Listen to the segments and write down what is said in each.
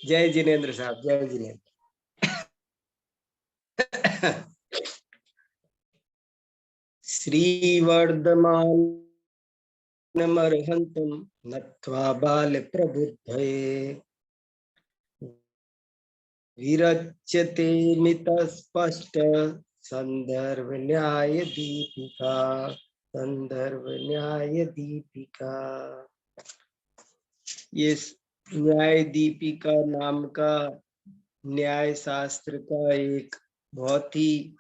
जय जिनेन्द्र साहब, जय जिनेन्द्र। श्रीवर्धमानमर्हन्तं नत्वा बालप्रबुद्धये विरच्यते मितस्पष्ट संदर्भ न्याय दीपिका, संदर्भ न्याय दीपिका। ये न्याय दीपिका नाम का न्याय शास्त्र का एक बहुत ही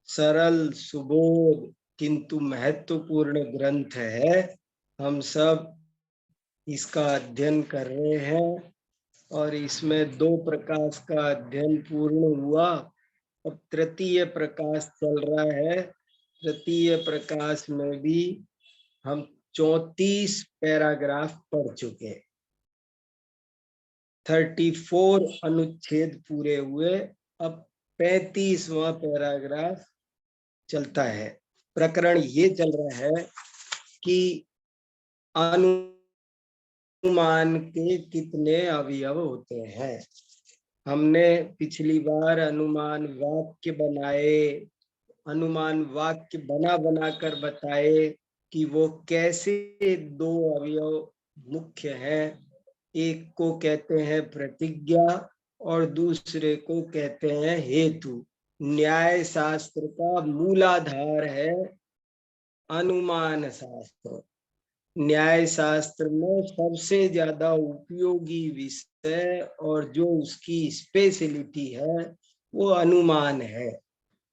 सरल, सुबोध किंतु महत्वपूर्ण ग्रंथ है। हम सब इसका अध्ययन कर रहे हैं और इसमें 2 प्रकाश का अध्ययन पूर्ण हुआ। अब तृतीय प्रकाश चल रहा है। तृतीय प्रकाश में भी हम 34 पैराग्राफ पढ़ चुके। 34 अनुच्छेद पूरे हुए। अब 35वां पैराग्राफ चलता है। प्रकरण ये चल रहा है कि अनुमान के कितने अवयव होते हैं। हमने पिछली बार अनुमान वाक्य बनाए, अनुमान वाक्य बना कर बताए कि वो कैसे 2 अवयव मुख्य हैं। एक को कहते हैं प्रतिज्ञा और दूसरे को कहते हैं हेतु। न्याय शास्त्र का मूलाधार है अनुमान शास्त्र। न्याय शास्त्र में सबसे ज्यादा उपयोगी विषय और जो उसकी स्पेशलिटी है वो अनुमान है,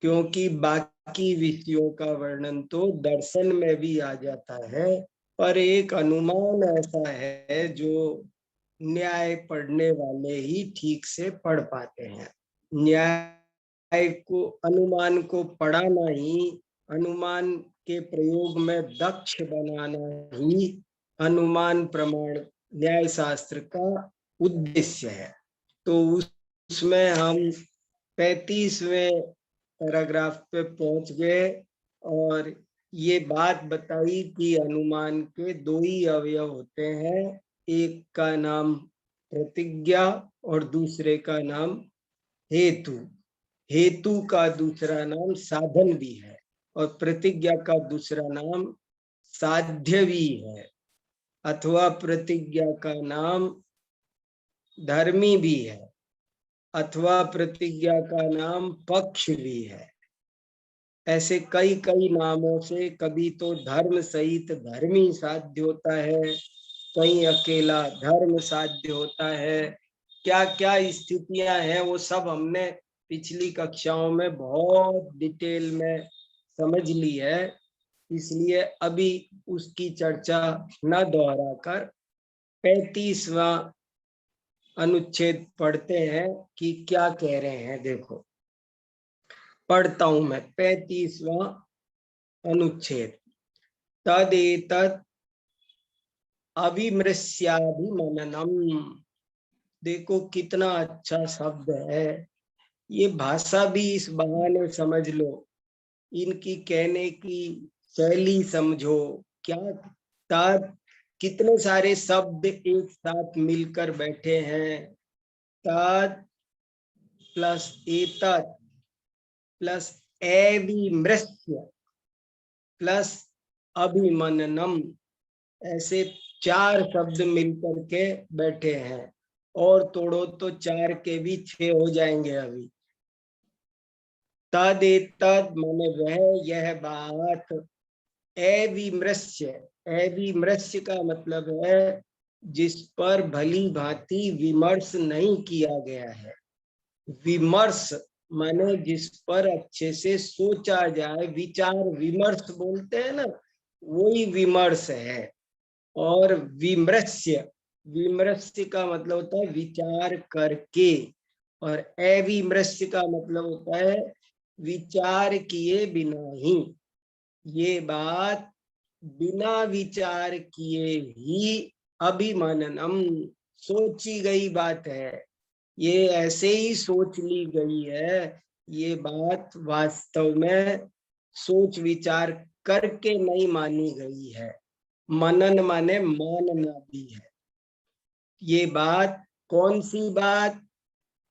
क्योंकि बाकी विषयों का वर्णन तो दर्शन में भी आ जाता है, पर एक अनुमान ऐसा है जो न्याय पढ़ने वाले ही ठीक से पढ़ पाते हैं। न्याय को, अनुमान को पढ़ाना ही, अनुमान के प्रयोग में दक्ष बनाना ही अनुमान प्रमाण न्याय शास्त्र का उद्देश्य है। तो उसमें हम 35वें पैराग्राफ पे पहुंच गए और ये बात बताई कि अनुमान के 2 ही अवयव होते हैं। एक का नाम प्रतिज्ञा और दूसरे का नाम हेतु। हेतु का दूसरा नाम साधन भी है और प्रतिज्ञा का दूसरा नाम साध्य भी है, अथवा प्रतिज्ञा का नाम धर्मी भी है, अथवा प्रतिज्ञा का नाम पक्ष भी है। ऐसे कई कई नामों से, कभी तो धर्म सहित धर्मी साध्य होता है, कहीं अकेला धर्म साध्य होता है। क्या क्या स्थितियां हैं वो सब हमने पिछली कक्षाओं में बहुत डिटेल में समझ ली है, इसलिए अभी उसकी चर्चा न दोहराकर 35वां अनुच्छेद पढ़ते हैं कि क्या कह रहे हैं। देखो, पढ़ता हूं मैं 35वां अनुच्छेद। तदेतत् अविमृश्याभिमननम। देखो कितना अच्छा शब्द है। ये भाषा भी इस बहाने समझ लो, इनकी कहने की शैली समझो। क्या तात, कितने सारे शब्द एक साथ मिलकर बैठे हैं। तत् प्लस एतत् प्लस एविमृश्य प्लस अभिमननम, ऐसे 4 शब्द मिलकर के बैठे हैं। और तोड़ो तो 4 के भी 6 हो जाएंगे अभी। तदेतद माने वह, यह बात। अविमृश्य, अविमृश्य का मतलब है जिस पर भली भांति विमर्श नहीं किया गया है। विमर्श माने जिस पर अच्छे से सोचा जाए, विचार विमर्श बोलते हैं ना, वही विमर्श है। और विमृश्य, विमृश्य का मतलब होता है विचार करके, और अविमृश्य का मतलब होता है विचार किए बिना ही। ये बात बिना विचार किए ही अभिमननम, सोची गई बात है। ये ऐसे ही सोच ली गई है। ये बात वास्तव में सोच विचार करके नहीं मानी गई है। मनन माने मानना भी है। ये बात कौन सी बात?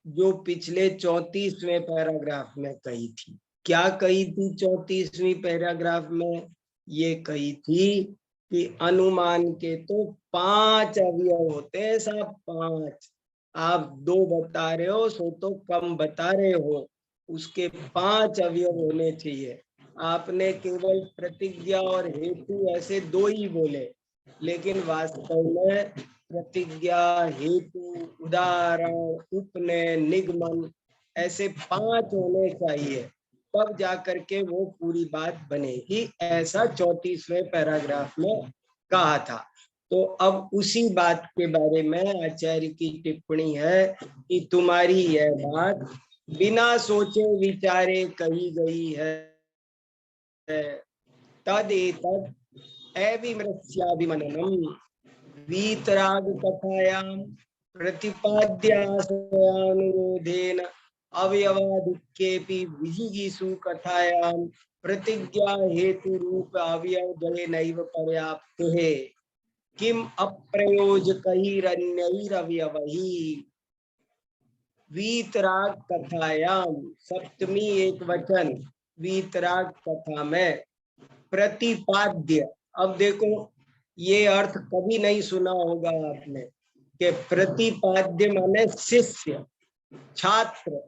जो पिछले 34वें पैराग्राफ में कही थी। क्या कही थी 34वीं पैराग्राफ में? ये कही थी कि अनुमान के तो 5 अवयव होते हैं साहब, 5। आप 2 बता रहे हो, सो तो कम बता रहे हो। उसके 5 अवयव होने चाहिए। आपने केवल प्रतिज्ञा और हेतु ऐसे 2 ही बोले, लेकिन वास्तव में प्रतिज्ञा, हेतु, उदाहरण, उपनय, निगमन ऐसे 5 होने चाहिए, तब जाकर के वो पूरी बात बनेगी। ऐसा 34वें पैराग्राफ में कहा था। तो अब उसी बात के बारे में आचार्य की टिप्पणी है कि तुम्हारी यह बात बिना सोचे विचारे कही गई है। तदेतद अविमृश्याभिमननम वीतराग कथायां प्रतिपाद्यानुरोधेन अवयवाधिक्येपि विजिगीषु कथायां प्रतिज्ञा हेतु रूप अवयवद्वयेनैव पर्याप्ते किम अप्रयोजकैरन्यैरवयवैः। वीतराग कथायां, सप्तमी एक वचन, वीतराग कथा में प्रतिपाद्य। अब देखो, ये अर्थ कभी नहीं सुना होगा आपने कि प्रतिपाद्य माने शिष्य, छात्र,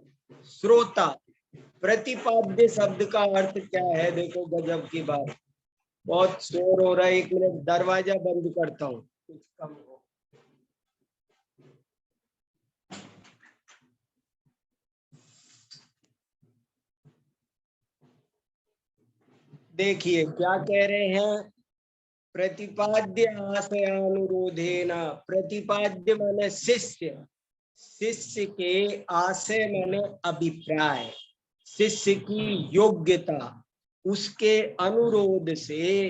श्रोता। प्रतिपाद्य शब्द का अर्थ क्या है? देखो गजब की बात। बहुत शोर हो रहा है, 1 मिनट दरवाजा बंद करता हूँ, कुछ कम हो। देखिए क्या कह रहे हैं, प्रतिपाद्य आशयानुरोधेन। प्रतिपाद्य माने शिष्य, शिष्य के आशय माने अभिप्राय, शिष्य की योग्यता, उसके अनुरोध से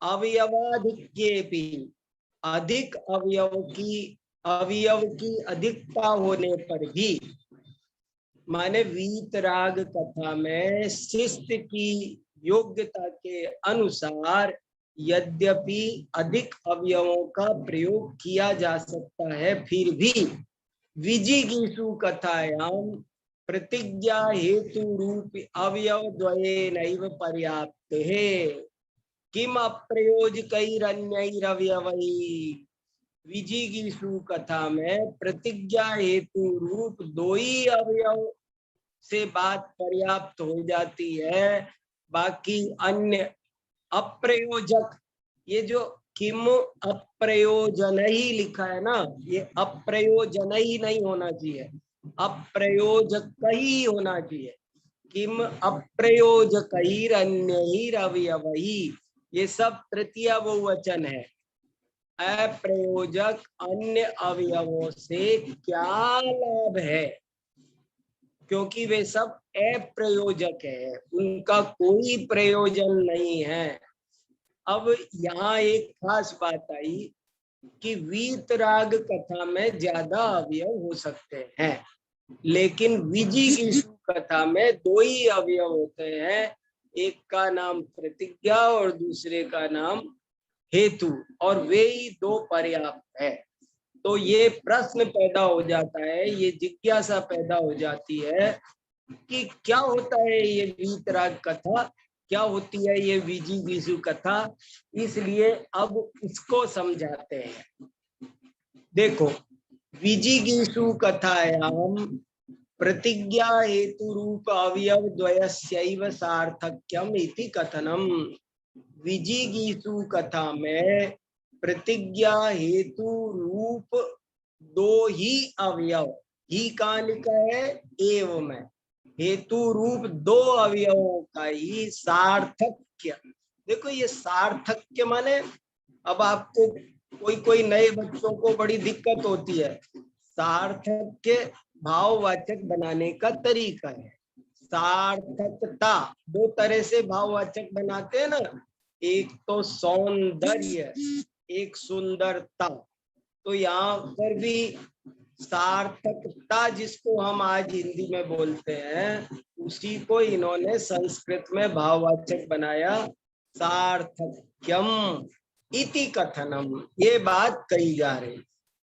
अवयवाधिक्येपि, अधिक अवयव की अधिकता होने पर भी, माने वीतराग कथा में शिष्य की योग्यता के अनुसार यद्यपि अधिक अवयवों का प्रयोग किया जा सकता है, फिर भी विजिगीषु कथायां प्रतिज्ञा हेतु रूप अवयवद्वयेनैव पर्याप्त है किम अप्रयोजकैरन्यैरवयवैः। विजिगीषु कथा में प्रतिज्ञा हेतु रूप 2 ही अवयव से बात पर्याप्त हो जाती है, बाकी अन्य अप्रयोजक, ये जो किम अप्रयोजन ही लिखा है ना, ये अप्रयोजन ही नहीं होना चाहिए, अप्रयोजक ही होना चाहिए। किम अप्रयोजकैरन्यैरवयवैः, ये सब तृतीया बहुवचन है। अप्रयोजक अन्य अवयवों से क्या लाभ है? क्योंकि वे सब अप्रयोजक है, उनका कोई प्रयोजन नहीं है। अब यहाँ एक खास बात आई कि वीतराग कथा में ज्यादा अवयव हो सकते हैं, लेकिन विजिगीषु कथा में 2 ही अवयव होते हैं, एक का नाम प्रतिज्ञा और दूसरे का नाम हेतु, और वे ही 2 पर्याप्त है। तो ये प्रश्न पैदा हो जाता है, ये जिज्ञासा पैदा हो जाती है कि क्या होता है ये वीतराग कथा, क्या होती है ये विजिगीषु कथा। इसलिए अब इसको समझाते हैं। देखो, विजिगीषु कथायां प्रतिज्ञा हेतु रूप अवयव द्वयस्यैव सार्थक्यम इति कथनम। विजिगीषु कथा में प्रतिज्ञा हेतु रूप 2 ही अवयव, ही कहाँ लिखा है? एव में। हेतु रूप 2 अवयवों का ही सार्थक्य। देखो ये सार्थक्य माने, अब आपको कोई नए बच्चों को बड़ी दिक्कत होती है, सार्थक्य भाववाचक बनाने का तरीका है। सार्थकता 2 तरह से भाववाचक बनाते हैं ना, एक तो सौंदर्य, एक सुंदरता। तो यहाँ पर भी सार्थकता, जिसको हम आज हिंदी में बोलते हैं, उसी को इन्होंने संस्कृत में भाववाचक बनाया, सार्थक्यम इति कथनम। ये बात कही जा रही।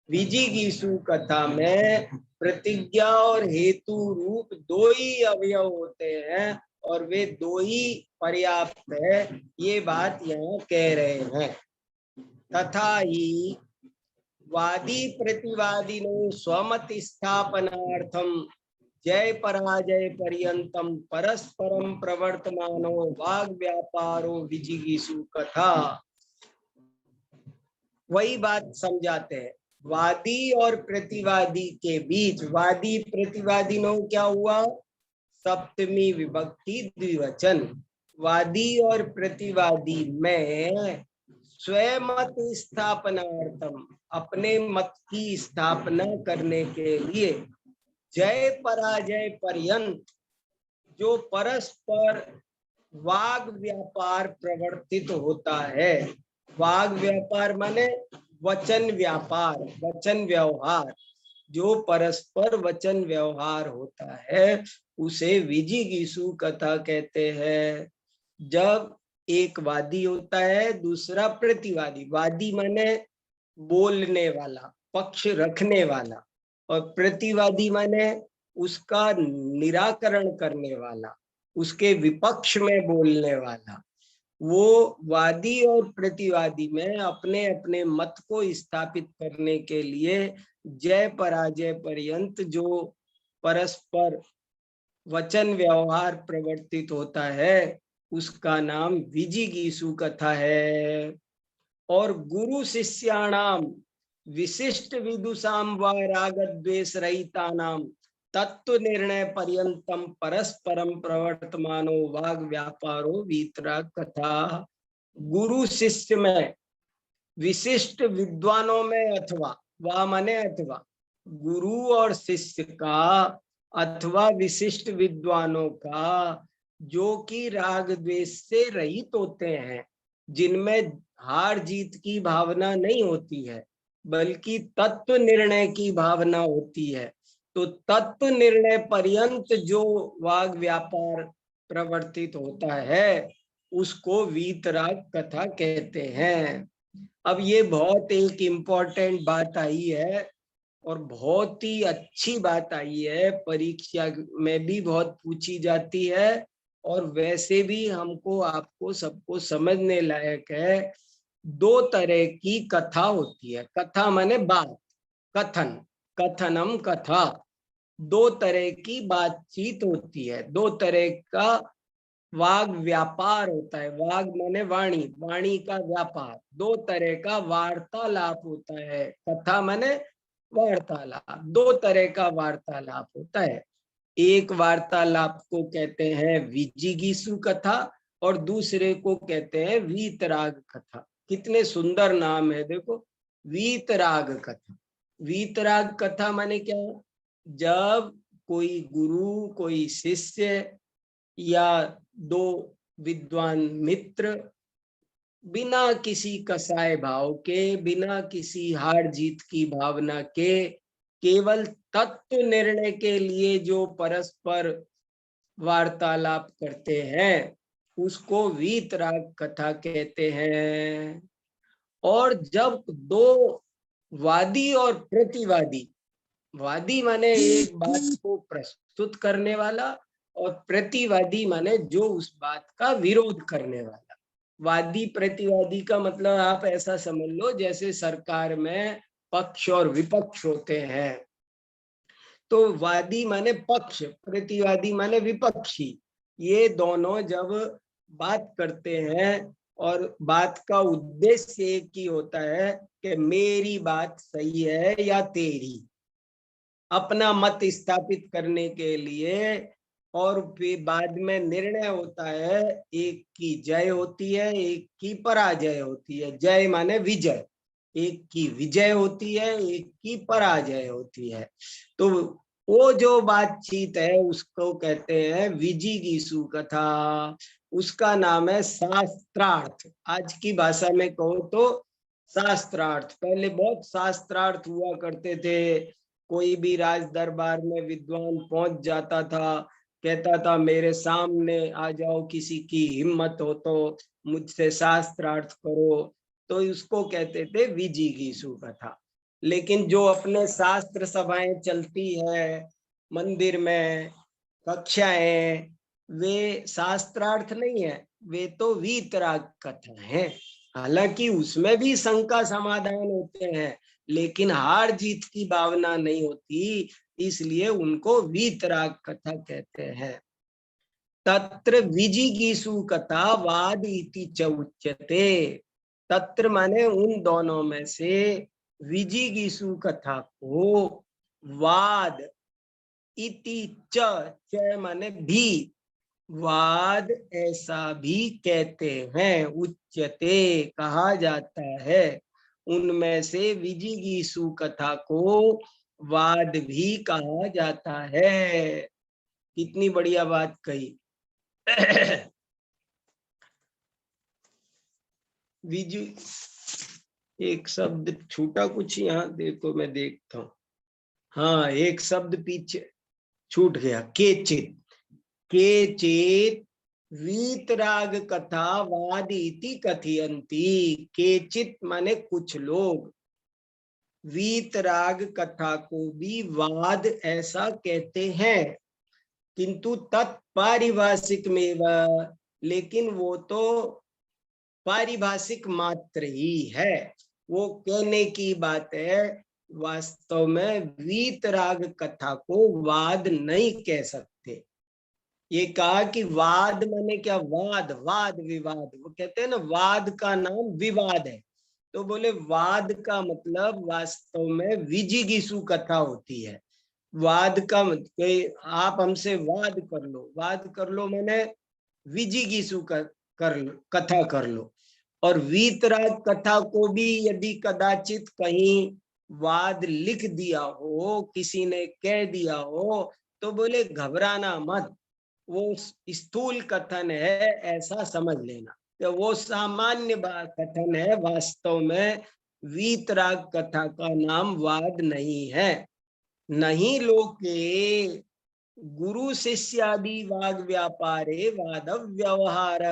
विजिगीषु कथा में प्रतिज्ञा और हेतु रूप दो ही अवयव होते हैं और वे दो ही पर्याप्त है, ये बात यहाँ कह रहे हैं। तथा ही वादी प्रतिवादिनो स्वमत स्थापनार्थम जय पराजय पर्यंतम परस्परम प्रवर्तमानो वाग व्यापारो विजिगीषु कथा। वही बात समझाते हैं। वादी और प्रतिवादी के बीच, वादी प्रतिवादिनो क्या हुआ, सप्तमी विभक्ति द्विवचन। वादी और प्रतिवादी में स्वमत स्थापनार्थम, अपने मत की स्थापना करने के लिए, जय पराजय पर्यंत, जो परस्पर वाग व्यापार प्रवर्तित होता है। वाग व्यापार माने वचन व्यापार, वचन व्यवहार, जो परस्पर वचन व्यवहार होता है उसे विजिगीषु कथा कहते हैं। जब एक वादी होता है, दूसरा प्रतिवादी। वादी माने बोलने वाला, पक्ष रखने वाला, और प्रतिवादी माने उसका निराकरण करने वाला, उसके विपक्ष में बोलने वाला। वो वादी और प्रतिवादी में अपने अपने मत को स्थापित करने के लिए जय पराजय पर्यंत जो परस्पर वचन व्यवहार प्रवर्तित होता है उसका नाम विजिगीषु कथा है। और गुरु शिष्याणाम विशिष्ट विदुषाम व राग द्वेष रहितानाम तत्व निर्णय पर्यंतम परस्परम प्रवर्तमानो वाग व्यापारो वीतराग कथा। गुरु शिष्य में, विशिष्ट विद्वानों में, अथवा वा माने अथवा, गुरु और शिष्य का अथवा विशिष्ट विद्वानों का, जो कि राग द्वेष से रहित होते हैं, जिनमें हार जीत की भावना नहीं होती है बल्कि तत्व निर्णय की भावना होती है। तो तत्व निर्णय पर्यंत जो वाग व्यापार प्रवर्तित होता है उसको वीतराग कथा कहते हैं। अब ये बहुत एक इम्पोर्टेंट बात आई है और बहुत ही अच्छी बात आई है, परीक्षा में भी बहुत पूछी जाती है और वैसे भी हमको आपको सबको समझने लायक है। दो तरह की कथा होती है। कथा माने बात, कथन, कथनम कथा। दो तरह की बातचीत होती है, दो तरह का वाग व्यापार होता है। वाग माने वाणी, वाणी का व्यापार। दो तरह का वार्तालाप होता है। कथा माने वार्तालाप, दो तरह का वार्तालाप होता है। एक वार्तालाप को कहते हैं विजिगीषु कथा और दूसरे को कहते हैं वीतराग कथा। कितने सुंदर नाम है देखो, वीतराग कथा। वीतराग कथा माने क्या, जब कोई गुरु, कोई शिष्य या दो विद्वान मित्र बिना किसी कसाय भाव के, बिना किसी हार जीत की भावना के, केवल तत्व निर्णय के लिए जो परस्पर वार्तालाप करते हैं उसको वीतराग कथा कहते हैं। और जब दो वादी और प्रतिवादी, वादी माने एक बात को प्रस्तुत करने वाला और प्रतिवादी माने जो उस बात का विरोध करने वाला। वादी प्रतिवादी का मतलब आप ऐसा समझ लो जैसे सरकार में पक्ष और विपक्ष होते हैं। तो वादी माने पक्ष, प्रतिवादी माने विपक्षी। ये दोनों जब बात करते हैं और बात का उद्देश्य एक ही होता है कि मेरी बात सही है या तेरी, अपना मत स्थापित करने के लिए। और फिर बाद में निर्णय होता है, एक की जय होती है, एक की पराजय होती है। जय माने विजय, एक की विजय होती है, एक की पराजय होती है। तो वो जो बातचीत है उसको कहते हैं विजिगीषु कथा। उसका नाम है शास्त्रार्थ। आज की भाषा में कहो तो शास्त्रार्थ। पहले बहुत शास्त्रार्थ हुआ करते थे। कोई भी राज दरबार में विद्वान पहुंच जाता था, कहता था मेरे सामने आ जाओ, किसी की हिम्मत हो तो मुझसे शास्त्रार्थ करो, तो उसको कहते थे विजिगीषु कथा। लेकिन जो अपने शास्त्र सभाएं चलती है मंदिर में, कक्षाएं, वे शास्त्रार्थ नहीं है, वे तो वीतराग कथा है। हालांकि उसमें भी शंका समाधान होते हैं, लेकिन हार जीत की भावना नहीं होती, इसलिए उनको वीतराग कथा कहते हैं। तत्र विजिगीषु कथा वाद इति च उच्यते। तत्र माने उन दोनों में से विजिगीषु कथा को वाद इति च माने भी, वाद ऐसा भी कहते हैं, उच्यते कहा जाता है। उनमें से विजिगीषु कथा को वाद भी कहा जाता है। कितनी बढ़िया बात कही। विजु एक शब्द छूटा कुछ यहाँ, देखो मैं देखता हूँ। हाँ, एक शब्द पीछे छूट गया, केचित। केचित वीतराग कथा वाद इति कथयन्ति। केचित माने कुछ लोग, वीतराग कथा को भी वाद ऐसा कहते हैं, किंतु तत्पारिभाषिक में, लेकिन वो तो पारिभाषिक मात्र ही है, वो कहने की बात है। वास्तव में वीतराग कथा को वाद नहीं कह सकते। ये कहा कि वाद माने क्या, वाद वाद विवाद, वो कहते हैं ना वाद का नाम विवाद है, तो बोले वाद का मतलब वास्तव में विजिगीषु कथा होती है। वाद का मतलब आप हमसे वाद कर लो मैंने विजिगीषु कर लो, कथा कर लो। और वीतराग कथा को भी यदि कदाचित कहीं वाद लिख दिया हो, किसी ने कह दिया हो, तो बोले घबराना मत, वो स्थूल कथन है ऐसा समझ लेना, तो वो सामान्य कथन है। वास्तव में वीतराग कथा का नाम वाद नहीं है। नहीं लोके गुरु शिष्यादि वाग व्यापारे वाद व्यवहार।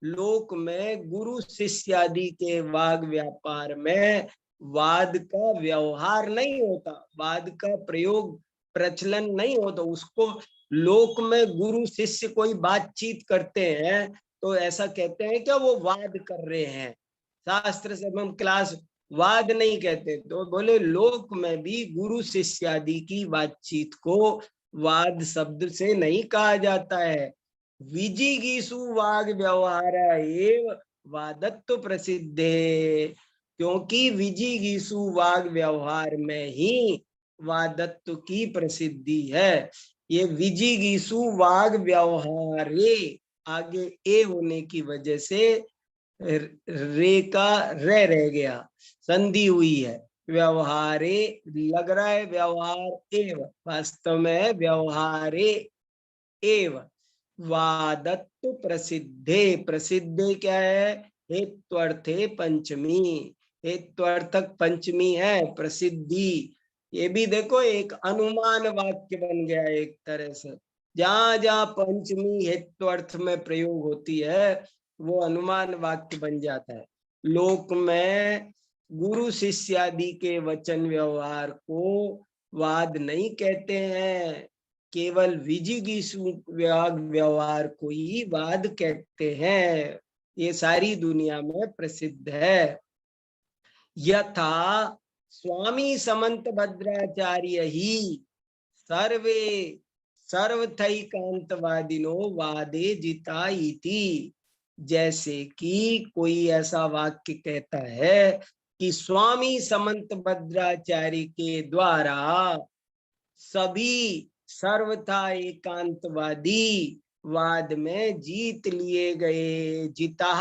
लोक में गुरु शिष्यादि के वाग व्यापार में वाद का व्यवहार नहीं होता, वाद का प्रयोग प्रचलन नहीं होता। उसको लोक में गुरु शिष्य कोई बातचीत करते हैं तो ऐसा कहते हैं क्या वो वाद कर रहे हैं? शास्त्र से हम क्लास वाद नहीं कहते। तो बोले लोक में भी गुरु शिष्यादि की बातचीत को वाद शब्द से नहीं कहा जाता है। विजिगीषु वाग व्यवहार एव वादत्व प्रसिद्धे, क्योंकि विजिगीषु वाग व्यवहार में ही वादत्व की प्रसिद्धि है। ये विजिगीषु वाग व्यवहारे आगे ए होने की वजह से रे का रे रह गया, संधि हुई है। व्यवहारे लग रहा है व्यवहार एव, वास्तव में व्यवहारे एव वादत्व प्रसिद्धे। प्रसिद्धे क्या है? हेत्वर्थे पंचमी, हेत्वर्थक पंचमी है प्रसिद्धि। ये भी देखो एक अनुमान वाक्य बन गया एक तरह से। जहां जहां पंचमी हेत्वर्थ में प्रयोग होती है वो अनुमान वाक्य बन जाता है। लोक में गुरु शिष्यादि के वचन व्यवहार को वाद नहीं कहते हैं, केवल विजिगीषु व्यवहार को ही वाद कहते हैं। ये सारी दुनिया में प्रसिद्ध है। यथा स्वामी समंत भद्राचार्य ही सर्वे सर्वथैकांतवादिनो वादे जिता इति। जैसे कि कोई ऐसा वाक्य कहता है कि स्वामी समंत भद्राचार्य के द्वारा सभी सर्वथा एकांतवादी वाद में जीत लिए गए। जिता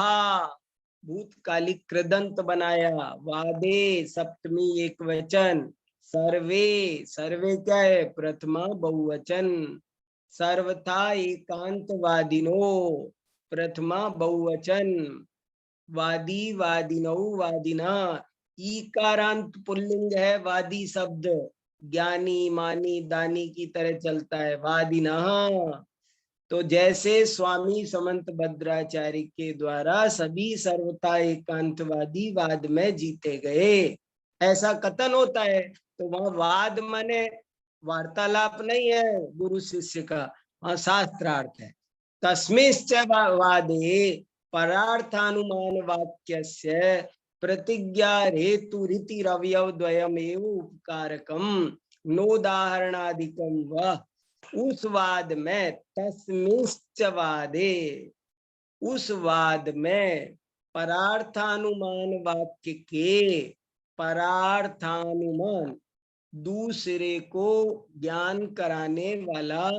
भूतकालिक कृदंत बनाया, वादे सप्तमी एक वचन, सर्वे सर्वे क्या है? प्रथमा बहुवचन, सर्वथा एकांतवादिनो प्रथमा बहुवचन, वादी वादिनो वादिना ईकारांत पुल्लिंग है। वादी शब्द ज्ञानी मानी दानी की तरह चलता है, वादिना। तो जैसे स्वामी समंत भद्राचार्य के द्वारा सभी सर्वथा एकांतवादी वाद में जीते गए, ऐसा कथन होता है। तो वहां वाद माने वार्तालाप नहीं है गुरु शिष्य का, वहां शास्त्रार्थ है। तस्मिश्च वादे परार्थानुमान वाक्यस्य प्रतिज्ञा हेतु रीति रवयव द्वयमेव उपकारकम नोदाहरणादिकम व उस वाद में, तस्मिश्च वादे उस वाद में परार्थानुमान वाक्य के, परार्थानुमान दूसरे को ज्ञान कराने वाला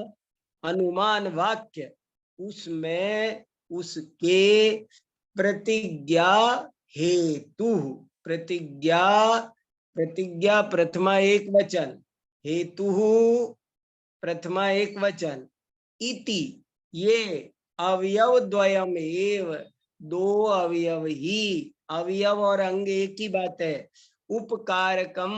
अनुमान वाक्य, उसमें उसके प्रतिज्ञा हेतु, प्रतिज्ञा, प्रतिज्ञा प्रथमा एक वचन, हेतु प्रथमा एक वचन, इति ये अवयव द्वयम एव, दो अवयव ही, अवयव और अंग एक ही बात है, उपकारकम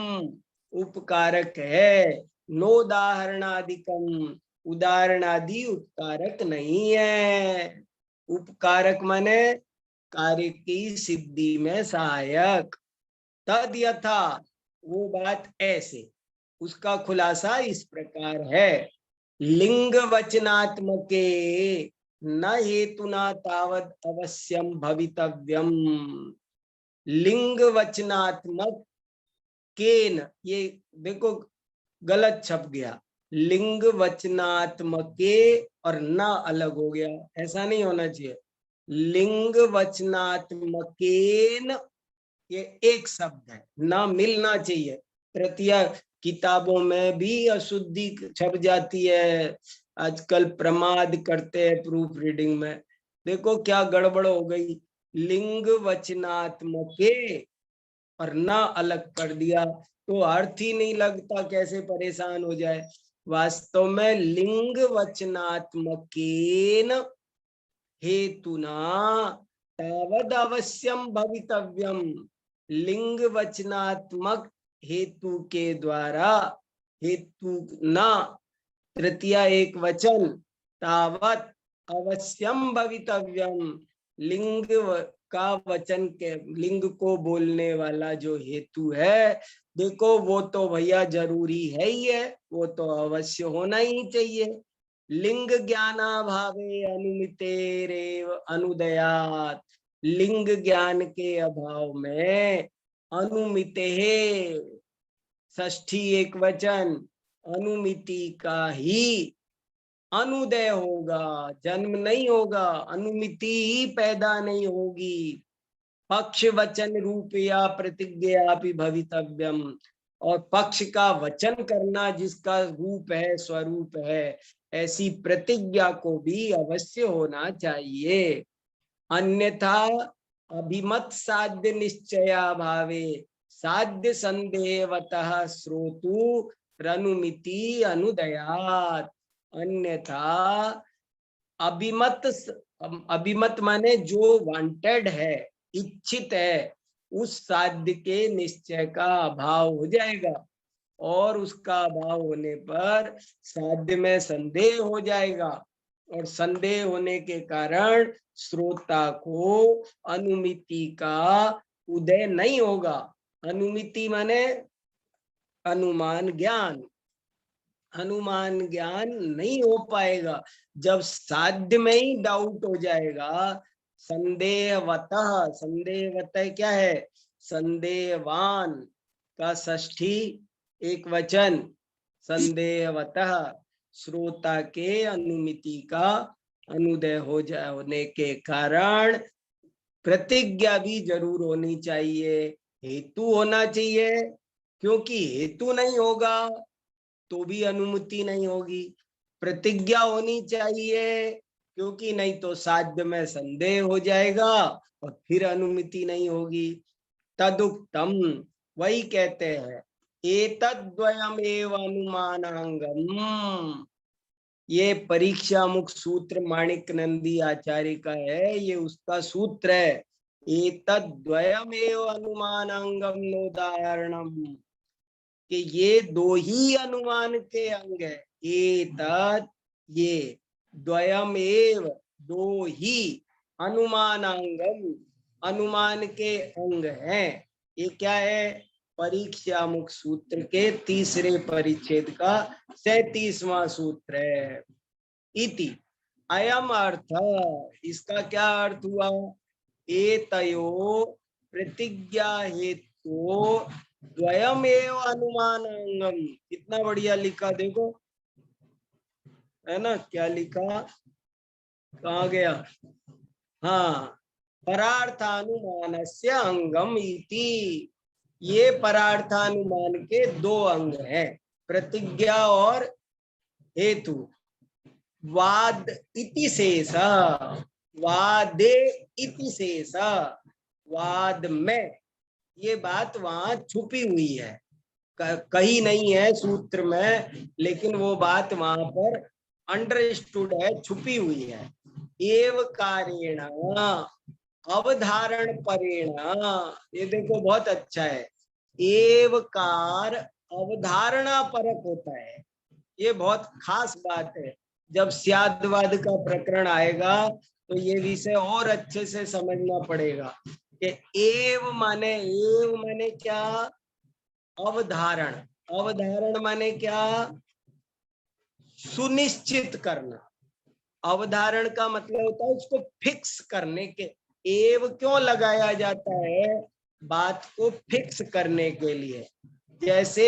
उपकारक है, नोदाहरणादिकम उदाहरणादि उपकारक नहीं है। उपकारक माने कार्य की सिद्धि में सहायक। तद यथा वो बात ऐसे, उसका खुलासा इस प्रकार है। लिंग वचनात्मके न हेतुना तावद अवश्यम भवितव्यम। लिंग वचनात्मक केन, ये देखो गलत छप गया, लिंग वचनात्मके और न अलग हो गया, ऐसा नहीं होना चाहिए। लिंग वचनात्मकेन ये एक शब्द है, ना मिलना चाहिए। तृतीया किताबों में भी अशुद्धि छप जाती है, आजकल प्रमाद करते हैं प्रूफ रीडिंग में, देखो क्या गड़बड़ हो गई। लिंग वचनात्मके और ना अलग कर दिया तो अर्थ ही नहीं लगता, कैसे परेशान हो जाए। वास्तव में लिंग वचनात्मकेन हेतुना तावद अवश्यम भवितव्यम। लिंग वचनात्मक हेतु के द्वारा, हेतु न तृतीया एक वचन, तावत अवश्यम भवितव्यम, लिंग का वचन के, लिंग को बोलने वाला जो हेतु है, देखो वो तो भैया जरूरी है ही है, वो तो अवश्य होना ही चाहिए। लिंग ज्ञानाभावे अनुमितेरेव अनुदयात, लिंग ज्ञान के अभाव में अनुमिते षष्ठी एक वचन, अनुमिति का ही अनुदय होगा, जन्म नहीं होगा, अनुमिति ही पैदा नहीं होगी। पक्ष वचन रूप या प्रतिज्ञा भी भवितव्यम, और पक्ष का वचन करना जिसका रूप है, स्वरूप है, ऐसी प्रतिज्ञा को भी अवश्य होना चाहिए। अन्यथा अभिमत साध्य निश्चया भावे साध्य संदेहवतः श्रोतु रनुमिति अनुदयात। अन्यथा अभिमत, अभिमत माने जो वांटेड है, इच्छित है, उस साध्य के निश्चय का अभाव हो जाएगा, और उसका अभाव होने पर साध्य में संदेह हो जाएगा, और संदेह होने के कारण श्रोता को अनुमिति का उदय नहीं होगा। अनुमिति माने अनुमान ज्ञान, अनुमान ज्ञान नहीं हो पाएगा। जब साध्य में ही डाउट हो जाएगा, संदेहवतः, संदेहवतः क्या है, संदेहवान का षष्ठी एक वचन, संदेहवतः श्रोता के अनुमिति का अनुदय हो जाए, होने के कारण प्रतिज्ञा भी जरूर होनी चाहिए, हेतु होना चाहिए, क्योंकि हेतु नहीं होगा तो भी अनुमति नहीं होगी। प्रतिज्ञा होनी चाहिए, क्योंकि नहीं तो साध्य में संदेह हो जाएगा और फिर अनुमति नहीं होगी। तदुक्तम, वही कहते हैं, एतद्वयमेव अनुमानांगम, ये परीक्षा मुख सूत्र माणिक नंदी आचार्य का है, ये उसका सूत्र है। एतद्वयमेव अनुमानांगम नोदाहरणम, कि ये दो ही अनुमान के अंग है। एतत् ये, द्वयमेव दो ही, अनुमानांगम अनुमान के अंग हैं। ये क्या है, परीक्षामुख सूत्र के तीसरे परिच्छेद का 37वां सूत्र है। इति अयम अर्थ, इसका क्या अर्थ हुआ? एतयो प्रतिज्ञा हेतु द्वयमेव अनुमानांगम। कितना बढ़िया लिखा देखो, है ना? क्या लिखा, कहाँ गया? हाँ, परार्थानुमानस्य अंगम इति। ये परार्थानुमान के दो अंग हैं, प्रतिज्ञा और हेतु। वाद इति शेष, वादे इति शेष, वाद में ये बात वहां छुपी हुई है, कहीं नहीं है सूत्र में, लेकिन वो बात वहां पर अंडरस्टूड है, छुपी हुई है। एव कारेण अवधारण परेण, ये देखो बहुत अच्छा है, एवकार अवधारणा परक होता है। ये बहुत खास बात है। जब स्याद्वाद का प्रकरण आएगा तो ये विषय और अच्छे से समझना पड़ेगा कि एव माने क्या? अवधारण। अवधारण माने क्या? सुनिश्चित करना। अवधारण का मतलब होता है उसको फिक्स करने के। एव क्यों लगाया जाता है? बात को फिक्स करने के लिए। जैसे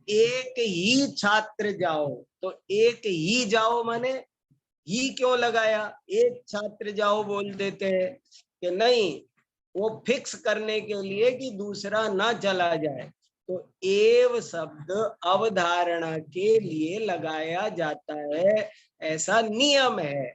एक ही छात्र जाओ, तो एक ही जाओ माने ही क्यों लगाया? एक छात्र जाओ बोल देते हैं कि नहीं, वो फिक्स करने के लिए कि दूसरा ना चला जाए। तो एव शब्द अवधारणा के लिए लगाया जाता है, ऐसा नियम है।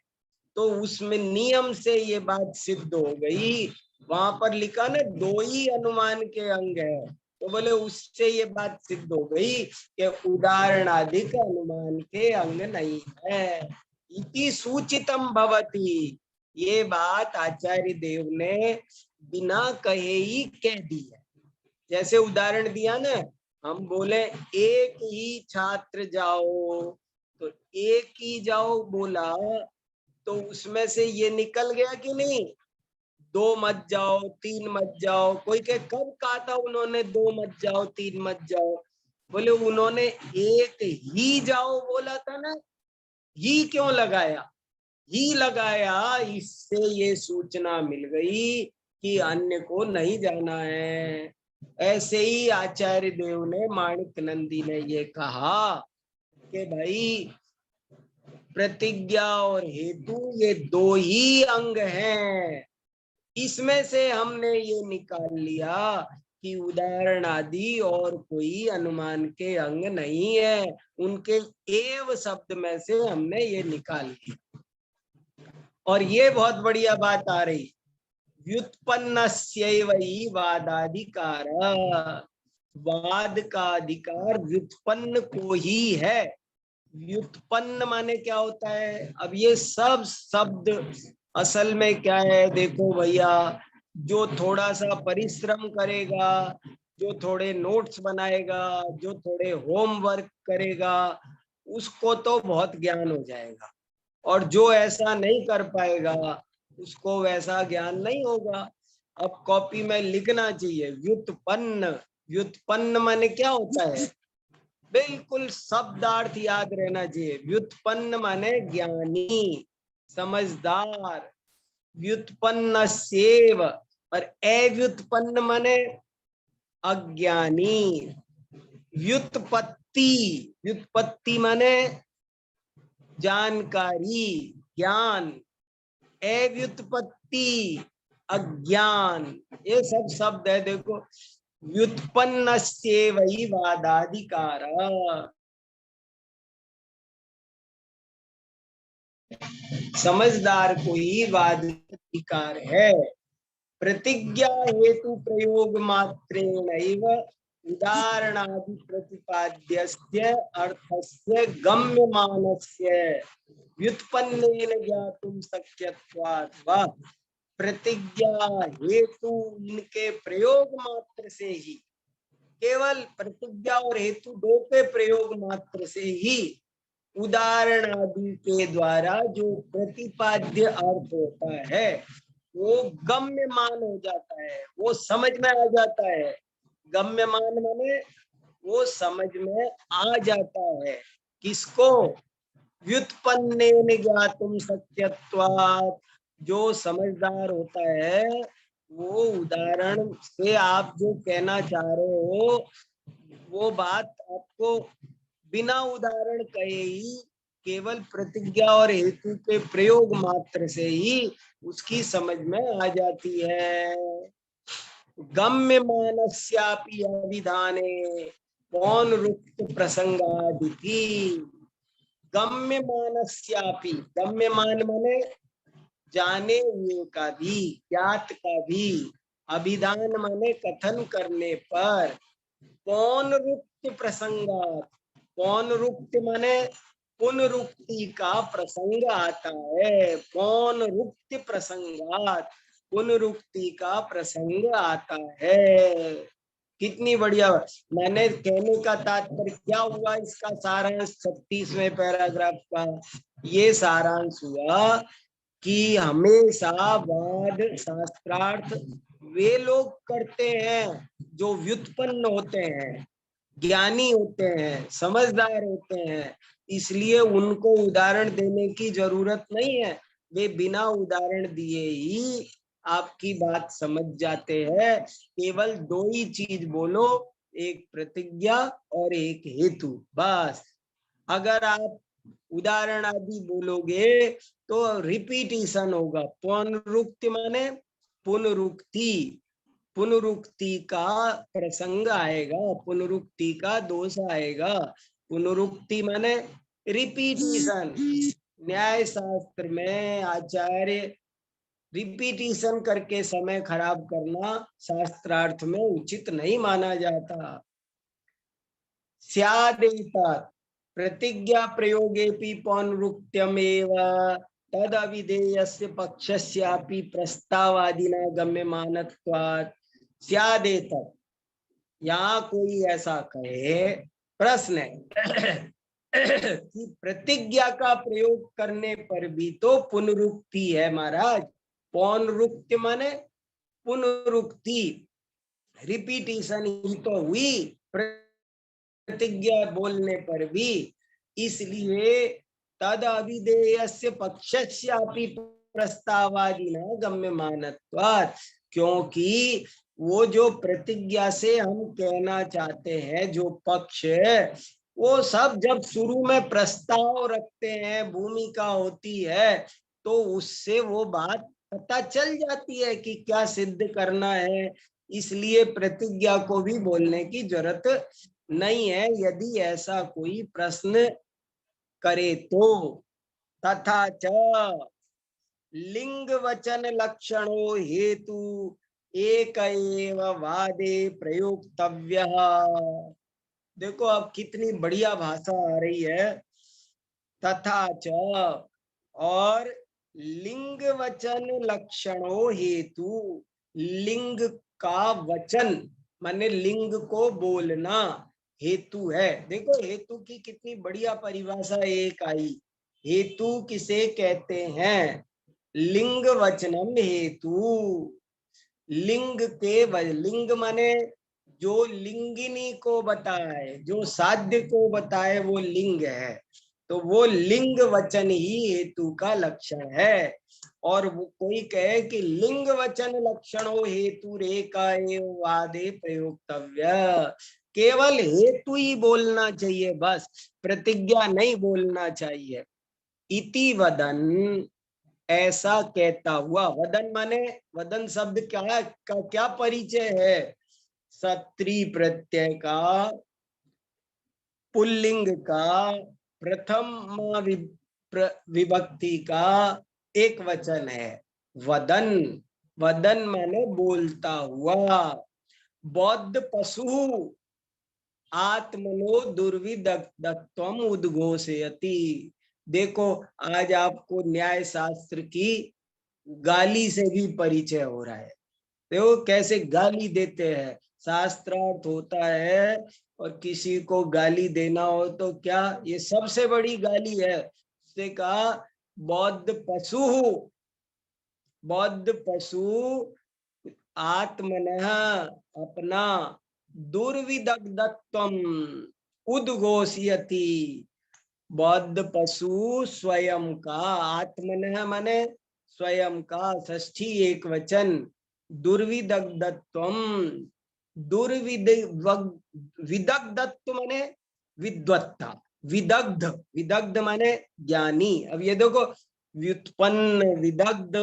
तो उसमें नियम से ये बात सिद्ध हो गई। वहां पर लिखा ना दो ही अनुमान के अंग है, तो बोले उससे ये बात सिद्ध हो गई कि उदाहरणाधिक अनुमान के अंग नहीं है। इति सूचितम भवति, ये बात आचार्य देव ने बिना कहे ही कह दी है। जैसे उदाहरण दिया ना, हम बोले एक ही छात्र जाओ, तो एक ही जाओ बोला तो उसमें से ये निकल गया कि नहीं, दो मत जाओ, तीन मत जाओ। कोई के कब कहा था उन्होंने दो मत जाओ, तीन मत जाओ? बोले उन्होंने एक ही जाओ बोला था ना। ही क्यों लगाया? ही लगाया, इससे ये सूचना मिल गई कि अन्य को नहीं जाना है। ऐसे ही आचार्य देव ने, माणिक नंदी ने ये कहा कि भाई प्रतिज्ञा और हेतु ये दो ही अंग हैं। इसमें से हमने ये निकाल लिया कि उदाहरण आदि और कोई अनुमान के अंग नहीं है। उनके एव शब्द में से हमने ये निकाल लिया। और ये बहुत बढ़िया बात आ रही, व्युत्पन्नस्यैव हि वादाधिकार। वाद का अधिकार व्युत्पन्न को ही है। व्युत्पन्न माने क्या होता है? अब ये सब शब्द असल में क्या है देखो भैया, जो थोड़ा सा परिश्रम करेगा, जो थोड़े नोट्स बनाएगा, जो थोड़े होमवर्क करेगा, उसको तो बहुत ज्ञान हो जाएगा। और जो ऐसा नहीं कर पाएगा उसको वैसा ज्ञान नहीं होगा। अब कॉपी में लिखना चाहिए व्युत्पन्न। व्युत्पन्न माने क्या होता है? बिल्कुल शब्दार्थ याद रहना चाहिए। व्युत्पन्न माने ज्ञानी, समझदार। व्युत्पन्नस्यैव, और अव्युत्पन्न माने अज्ञानी। व्युत्पत्ति, व्युत्पत्ति माने जानकारी, ज्ञान। अव्युत्पत्ति अज्ञान। ये सब शब्द है देखो। व्युत्पन्नस्यैव हि वादाधिकार, समझदार को ही वाद अधिकार है। प्रतिज्ञा हेतु प्रयोग मात्रेणैव उदाहरणादि प्रतिपाद्यस्य अर्थस्य गम्यमानस्य व्युत्पन्नेन ज्ञातुं शक्यत्वात् वा। प्रतिज्ञा हेतु इनके प्रयोग मात्र से ही, केवल प्रतिज्ञा और हेतु दो के प्रयोग मात्र से ही उदाहरण आदि के द्वारा जो प्रतिपाद्य अर्थ होता है वो गम्यमान हो जाता है, वो समझ में आ जाता है। गम्यमान माने वो समझ में आ जाता है। किसको? व्युत्पन्नेन ज्ञातुम सत्यत्वात्। जो समझदार होता है वो उदाहरण से आप जो कहना चाह रहे हो वो बात आपको बिना उदाहरण कहे ही केवल प्रतिज्ञा और हेतु के प्रयोग मात्र से ही उसकी समझ में आ जाती है। गम्य मानस्यापि अभिधाने पौनरुक्त प्रसंगादिति। गम्य मानस्यापि, गम्य मान माने जाने हुए का भी, ज्ञात का भी, अभिधान माने कथन करने पर, पौनरुक्त प्रसंगात, पौनरुक्त माने पुनरुक्ति का प्रसंग आता है। पौनरुक्त प्रसंगात, पुनरुक्ति का प्रसंग आता है। कितनी बढ़िया। मैंने कहने का तात्पर्य क्या हुआ, इसका सारांश 36वें पैराग्राफ का ये सारांश हुआ कि हमेशा वाद शास्त्रार्थ वे लोग करते हैं जो व्युत्पन्न होते हैं, ज्ञानी होते हैं, समझदार होते हैं, इसलिए उनको उदाहरण देने की जरूरत नहीं है। वे बिना उदाहरण दिए ही आपकी बात समझ जाते हैं। केवल दो ही चीज बोलो, एक प्रतिज्ञा और एक हेतु, बस। अगर आप उदाहरण आदि बोलोगे तो रिपीटिशन होगा। पुनरुक्ति माने पुनरुक्ति, पुनरुक्ति का प्रसंग आएगा, पुनरुक्ति का दोष आएगा। पुनरुक्ति माने रिपीटिशन। न्याय शास्त्र में आचार्य रिपीटिशन करके समय खराब करना शास्त्रार्थ में उचित नहीं माना जाता। स्यादेतत् प्रतिज्ञा प्रयोगेपि पौनरुक्त्यमेव तद अविधेयस्य पक्षस्यापि प्रस्तावादिना गम्यमानत्वात्। स्यादेतत्, यहाँ कोई ऐसा कहे, प्रश्न है कि प्रतिज्ञा का प्रयोग करने पर भी तो पुनरुक्ति है महाराज। पौनरुक्ति माने पुनरुक्ति, रिपीटिशन ही तो हुई प्रतिज्ञा बोलने पर भी। इसलिए तद अविधेयस्य पक्षस्यापि प्रस्तावादिना गम्यमानत्वात्, क्योंकि वो जो प्रतिज्ञा से हम कहना चाहते हैं जो पक्ष, वो सब जब शुरू में प्रस्ताव रखते हैं, भूमिका होती है, तो उससे वो बात पता चल जाती है कि क्या सिद्ध करना है। इसलिए प्रतिज्ञा को भी बोलने की जरूरत नहीं है यदि ऐसा कोई प्रश्न करे तो। तथा च लिंग वचन लक्षणों हेतु एक एव वादे प्रयोक्तव्य। देखो अब कितनी बढ़िया भाषा आ रही है। तथा च, और लिंग वचन लक्षणों हेतु, लिंग का वचन माने लिंग को बोलना हेतु है। देखो हेतु की कितनी बढ़िया परिभाषा एक आई। हेतु किसे कहते हैं? लिंग वचनम हेतु। लिंग के लिंग माने जो लिंगिनी को बताए, जो साध्य को बताए, वो लिंग है। तो वो लिंग वचन ही हेतु का लक्षण है। और वो कोई कहे कि लिंग वचन लक्षणों हेतु रेखा एवं वादे प्रयोक्तव्य, केवल हेतु ही बोलना चाहिए, बस प्रतिज्ञा नहीं बोलना चाहिए। इति वदन, ऐसा कहता हुआ। वदन माने, वदन शब्द क्या है, का क्या परिचय है? सत्री प्रत्यय का, पुल्लिंग का, प्रथम विभक्ति का एक वचन है वदन। वदन माने बोलता हुआ। बौद्ध पशु आत्मनो दुर्विदत्तम उद्घोषयति। देखो आज आपको न्याय शास्त्र की गाली से भी परिचय हो रहा है। देखो कैसे गाली देते हैं। शास्त्रार्थ होता है और किसी को गाली देना हो तो क्या ये सबसे बड़ी गाली है। उसने कहा बौद्ध पशु, बौद्ध पशु आत्मनः अपना, दुर्विदग्धत्वम उद्घोषयति। बौद्ध पशु स्वयं का, आत्मनः माने स्वयं का, षष्ठी एक वचन, दुर्विदग्धत्वम, विदग्धत्व माने विद्वत्ता, विदग्ध, विदग्ध माने ज्ञानी। अब ये देखो, व्युत्पन्न विदग्ध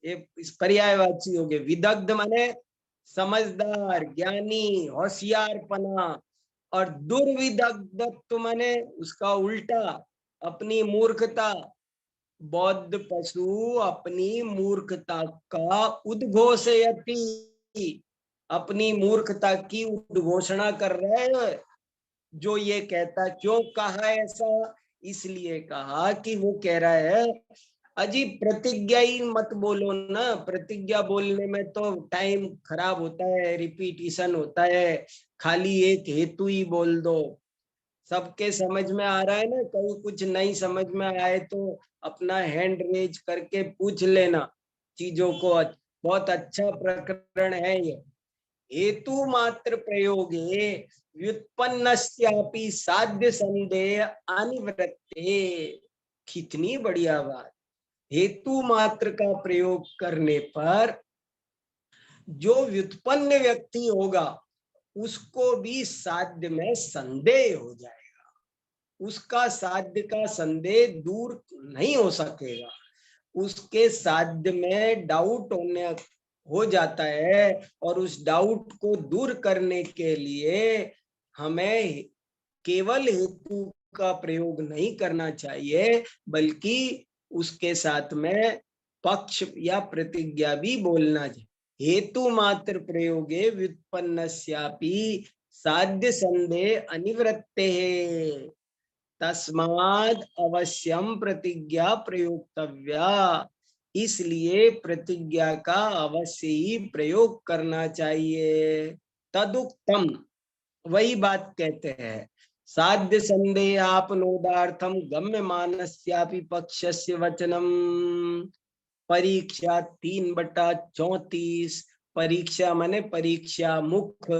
ये इस पर्यायवाची हो गए। विदग्ध माने समझदार, ज्ञानी, होशियारपना, और दुर्विदग्धत्व माने उसका उल्टा, अपनी मूर्खता। बौद्ध पशु अपनी मूर्खता का उद्घोषयति, अपनी मूर्खता की उद्घोषणा कर रहे हैं। जो ये कहता, क्यों कहा ऐसा? इसलिए कहा कि वो कह रहा है अजी प्रतिज्ञा ही मत बोलो ना, प्रतिज्ञा बोलने में तो टाइम खराब होता है, रिपीटिशन होता है, खाली एक हेतु ही बोल दो। सबके समझ में आ रहा है ना? कहीं कुछ नहीं समझ में आए तो अपना हैंड रेज करके पूछ लेना चीजों को। बहुत अच्छा प्रकरण है ये। हेतु मात्र प्रयोगे व्युत्पन्नस्यापि साध्य संदेह अनिवृत्ते। कितनी बढ़िया बात। हेतु मात्र का प्रयोग करने पर जो व्युत्पन्न व्यक्ति होगा उसको भी साध्य में संदेह हो जाएगा, उसका साध्य का संदेह दूर नहीं हो सकेगा, उसके साध्य में डाउट हो जाता है। और उस डाउट को दूर करने के लिए हमें केवल हेतु का प्रयोग नहीं करना चाहिए, बल्कि उसके साथ में पक्ष या प्रतिज्ञा भी बोलना चाहिए। हेतु मात्र प्रयोगे व्युत्पन्नस्यापि साध्य संदेह अनिवृत्ते, तस्माद् अवश्यम प्रतिज्ञा प्रयोक्तव्या। इसलिए प्रतिज्ञा का अवश्य ही प्रयोग करना चाहिए। तदुक्तम, वही बात कहते हैं, साध्य संदेह आपनोदार्थम गम्य मानस्यापि पक्षस्य वचनम। परीक्षा 3/34। परीक्षा माने परीक्षा मुख।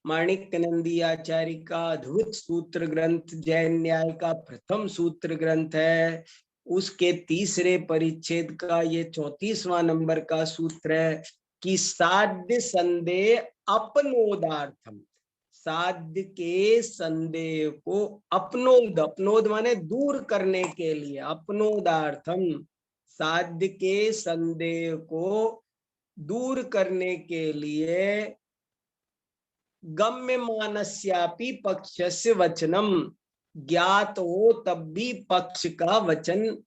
माणिक्यनंदी आचार्य का अद्भुत सूत्र ग्रंथ, जैन न्याय का प्रथम सूत्र ग्रंथ है। उसके तीसरे परिच्छेद का ये 34वां नंबर का सूत्र है कि साध्य संदेह अपनोदार्थम, साध्य के संदेह को अपनोद, अपनोद माने दूर करने के लिए, अपनोदार्थम साध्य के संदेह को दूर करने के लिए गम्य मानस्यापि पक्षस्य वचनम, ज्ञात हो तब भी पक्ष का वचन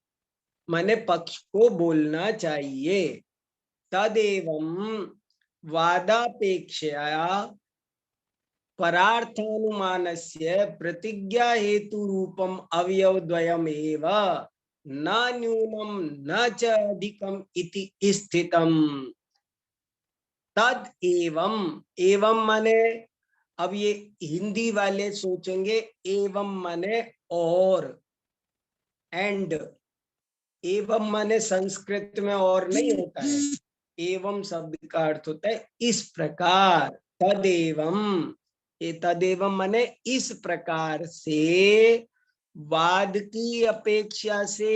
माने पक्ष को बोलना चाहिए। तदेवं वादापेक्षया परार्थानुमानस्य प्रतिज्ञा हेतु रूपम अवयवद्वयमेव न न्यूनम न च अधिकम इति स्थितम। तद एवं, एवं माने, अब ये हिंदी वाले सोचेंगे एवं माने और, एंड, एवं माने संस्कृत में और नहीं होता है, एवं शब्द का अर्थ होता है इस प्रकार। तदेवं, ये तदेवं माने इस प्रकार से, वाद की अपेक्षा से,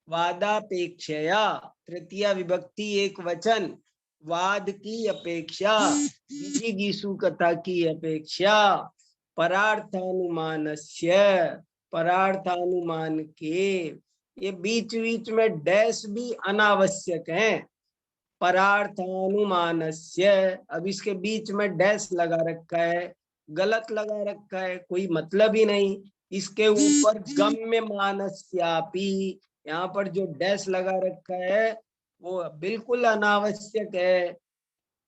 वादापेक्षया तृतीया विभक्ति एक वचन, वाद की अपेक्षा, विजिगीषु कथा की अपेक्षा, परार्थानुमानस्य, परार्थानुमान के, ये बीच बीच में डैश भी अनावश्यक है। परार्थानुमानस्य, अब इसके बीच में डैश लगा रखा है, गलत लगा रखा है, कोई मतलब ही नहीं। इसके ऊपर गम्य मानस्यापि, यहाँ पर जो डैश लगा रखा है वो बिल्कुल अनावश्यक है,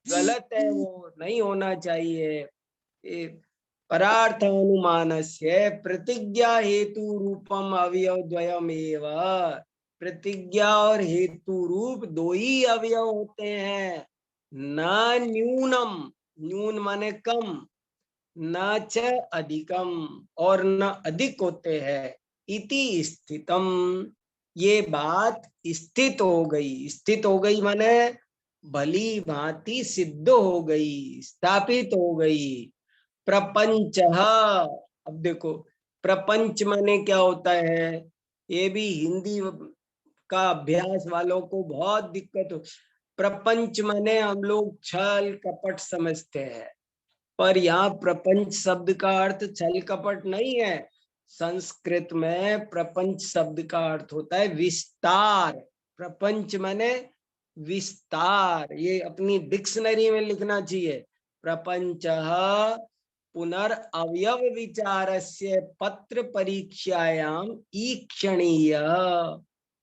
गलत है, वो नहीं होना चाहिए। परार्थानुमानस्य प्रतिज्ञा हेतु रूपम अवयवद्वयमेव, प्रतिज्ञा और हेतु रूप दो ही अवयव होते हैं। न न्यूनम, न्यून माने कम, न च अधिकम, और न अधिक होते हैं। इति स्थितम, ये बात स्थित हो गई। स्थित हो गई माने भली भांति सिद्ध हो गई, स्थापित हो गई। प्रपंच, अब देखो प्रपंच माने क्या होता है, ये भी हिंदी का अभ्यास वालों को बहुत दिक्कत हो। प्रपंच माने हम लोग छल कपट समझते हैं, पर यहाँ प्रपंच शब्द का अर्थ छल कपट नहीं है। संस्कृत में प्रपंच शब्द का अर्थ होता है विस्तार। प्रपंच माने विस्तार, ये अपनी डिक्शनरी में लिखना चाहिए। प्रपंच पुनर्अवयव विचारस्य पत्र परीक्षायाम ईक्षणीय।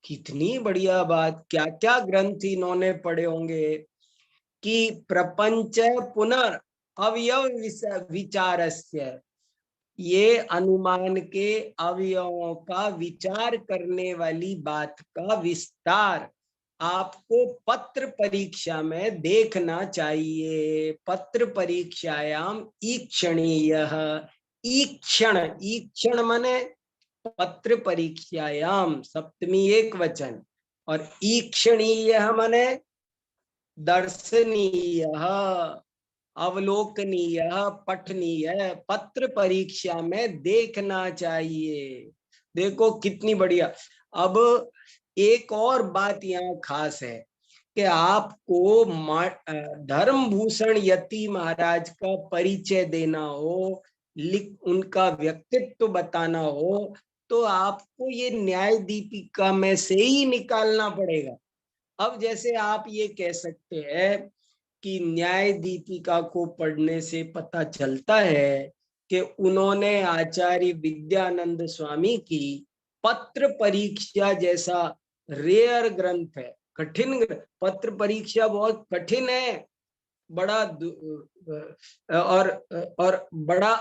कितनी बढ़िया बात, क्या क्या ग्रंथ इन्होंने पढ़े होंगे कि प्रपंच पुनर्अवयव विचारस्य, ये अनुमान के अवयवों का विचार करने वाली बात का विस्तार आपको पत्र परीक्षा में देखना चाहिए। पत्र परीक्षायाम ईक्षणीय, ईक्षण, ईक्षण माने पत्र परीक्षायाम सप्तमी एक वचन, और ईक्षणीय माने दर्शनीय, अवलोकनीय, पठनीय, पत्र परीक्षा में देखना चाहिए। देखो कितनी बढ़िया। अब एक और बात यहाँ खास है कि आपको धर्मभूषण यति महाराज का परिचय देना हो, उनका व्यक्तित्व बताना हो, तो आपको ये न्याय दीपिका में से ही निकालना पड़ेगा। अब जैसे आप ये कह सकते हैं कि न्याय दीपिका को पढ़ने से पता चलता है कि उन्होंने आचार्य विद्यानंद स्वामी की पत्र परीक्षा जैसा रेयर ग्रंथ है, कठिन पत्र परीक्षा बहुत कठिन है, बड़ा और बड़ा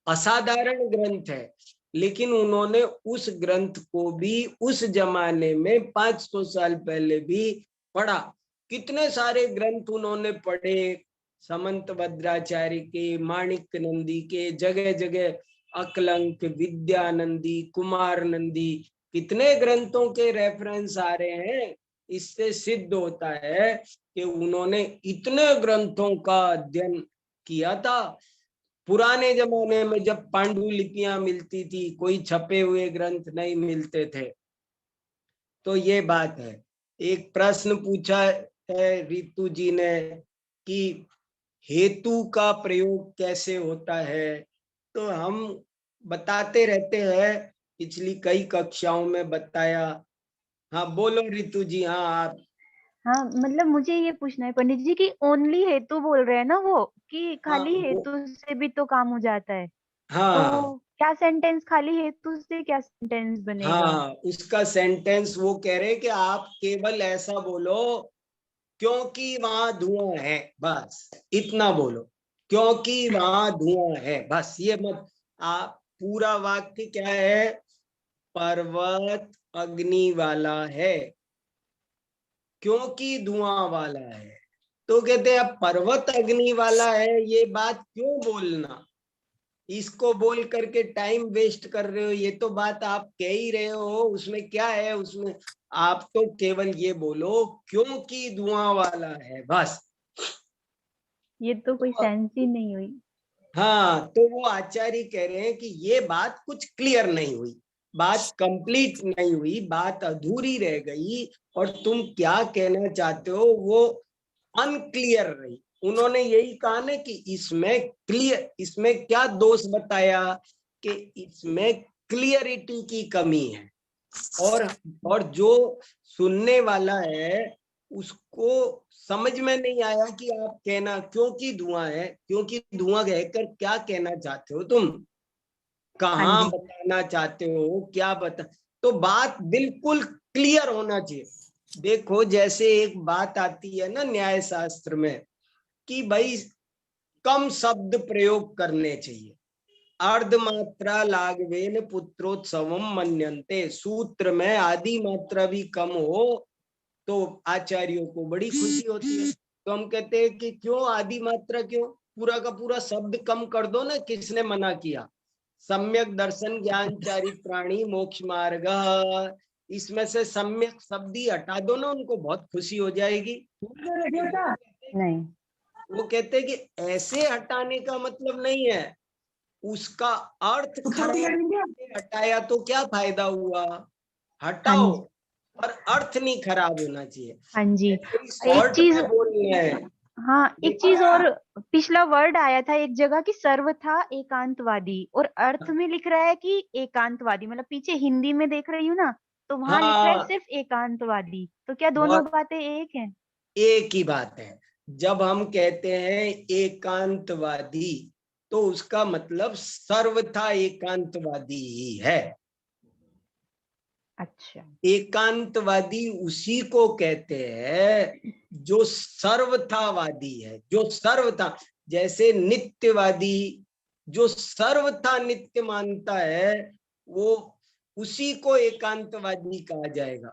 असाधारण ग्रंथ है, लेकिन उन्होंने उस ग्रंथ को भी उस जमाने में 500 साल पहले भी पढ़ा। कितने सारे ग्रंथ उन्होंने पढ़े, समंत भद्राचार्य के, माणिक्य नंदी के, जगह जगह अकलंक, विद्यानंदी, कुमार नंदी, कितने ग्रंथों के रेफरेंस आ रहे हैं। इससे सिद्ध होता है कि उन्होंने इतने ग्रंथों का अध्ययन किया था। पुराने जमाने में जब पांडुलिपियां मिलती थी, कोई छपे हुए ग्रंथ नहीं मिलते थे। तो ये बात है। एक प्रश्न पूछा है रितु जी ने कि हेतु का प्रयोग कैसे होता है, तो हम बताते रहते हैं, पिछली कई कक्षाओं में बताया। हाँ बोलो रितु जी। हाँ आप। हाँ मतलब मुझे ये पूछना है पंडित जी कि ओनली हेतु बोल रहे हैं ना वो, कि हाँ खाली हेतु से भी तो काम हो जाता है? हाँ तो क्या सेंटेंस खाली हेतु से क्या सेंटेंस बनेगा? हाँ, उसका सेंटेंस वो कह रहे कि आप केवल ऐसा बोलो क्योंकि वहां धुआं है, बस इतना बोलो, क्योंकि वहां धुआं है, बस ये मत। आप पूरा वाक्य क्या है, पर्वत अग्नि वाला है, क्योंकि धुआं वाला है। तो कहते हैं अब पर्वत अग्नि वाला है, ये बात क्यों बोलना, इसको बोल करके टाइम वेस्ट कर रहे हो, ये तो बात आप कह ही रहे हो, उसमें क्या है, उसमें आप तो केवल ये बोलो क्योंकि धुआं वाला है, बस। ये तो कोई सेंस ही नहीं हुई। हाँ, तो वो आचार्य कह रहे हैं कि ये बात कुछ क्लियर नहीं हुई, बात कंप्लीट नहीं हुई, बात अधूरी रह गई, और तुम क्या कहना चाहते हो वो अनक्लियर रही। उन्होंने यही कहा ना कि इसमें क्लियर, इसमें क्या दोष बताया कि इसमें क्लियरिटी की कमी है, और जो सुनने वाला है उसको समझ में नहीं आया कि आप कहना क्योंकि धुआं है, क्योंकि धुआं कहकर क्या कहना चाहते हो तुम, हाँ कहाँ जी। बताना चाहते हो, क्या बता। तो बात बिल्कुल क्लियर होना चाहिए। देखो जैसे एक बात आती है ना न्याय शास्त्र में कि भाई कम शब्द प्रयोग करने चाहिए, अर्धमात्रा लागवेन पुत्रोत्सवम मन्यन्ते, सूत्र में आदि मात्रा भी कम हो तो आचार्यों को बड़ी खुशी होती है। तो हम कहते हैं कि क्यों आदि मात्रा, क्यों पूरा का पूरा शब्द कम कर दो ना, किसने मना किया। सम्यक दर्शन ज्ञान चारित्राणी मोक्ष मार्ग, इसमें से सम्यक शब्दी हटा दो ना, उनको बहुत खुशी हो जाएगी। नहीं, वो कहते हैं कि ऐसे हटाने का मतलब नहीं है, उसका अर्थ खराब करके हटाया तो क्या फायदा हुआ, हाँ हटाओ, जी, पर अर्थ नहीं खराब होना चाहिए। हाँ जी। ऐसे ही एक शॉर्ट चीज, में बोलना है। हाँ, एक चीज और, पिछला वर्ड आया था एक जगह कि सर्वथा एकांतवादी, और अर्थ में लिख रहा है कि एकांतवादी, मतलब पीछे हिंदी में देख रही हूँ ना, तो वहां लिख रहा है हाँ, सिर्फ एकांतवादी। तो क्या दोनों बहुत बातें एक हैं? एक ही बात है। जब हम कहते हैं एकांतवादी, तो उसका मतलब सर्वथा एकांतवादी ही है। अच्छा, एकांतवादी उसी को कहते हैं जो सर्वथावादी है, जो सर्वथा, जैसे नित्यवादी जो सर्वथा नित्य मानता है, वो उसी को एकांतवादी कहा जाएगा।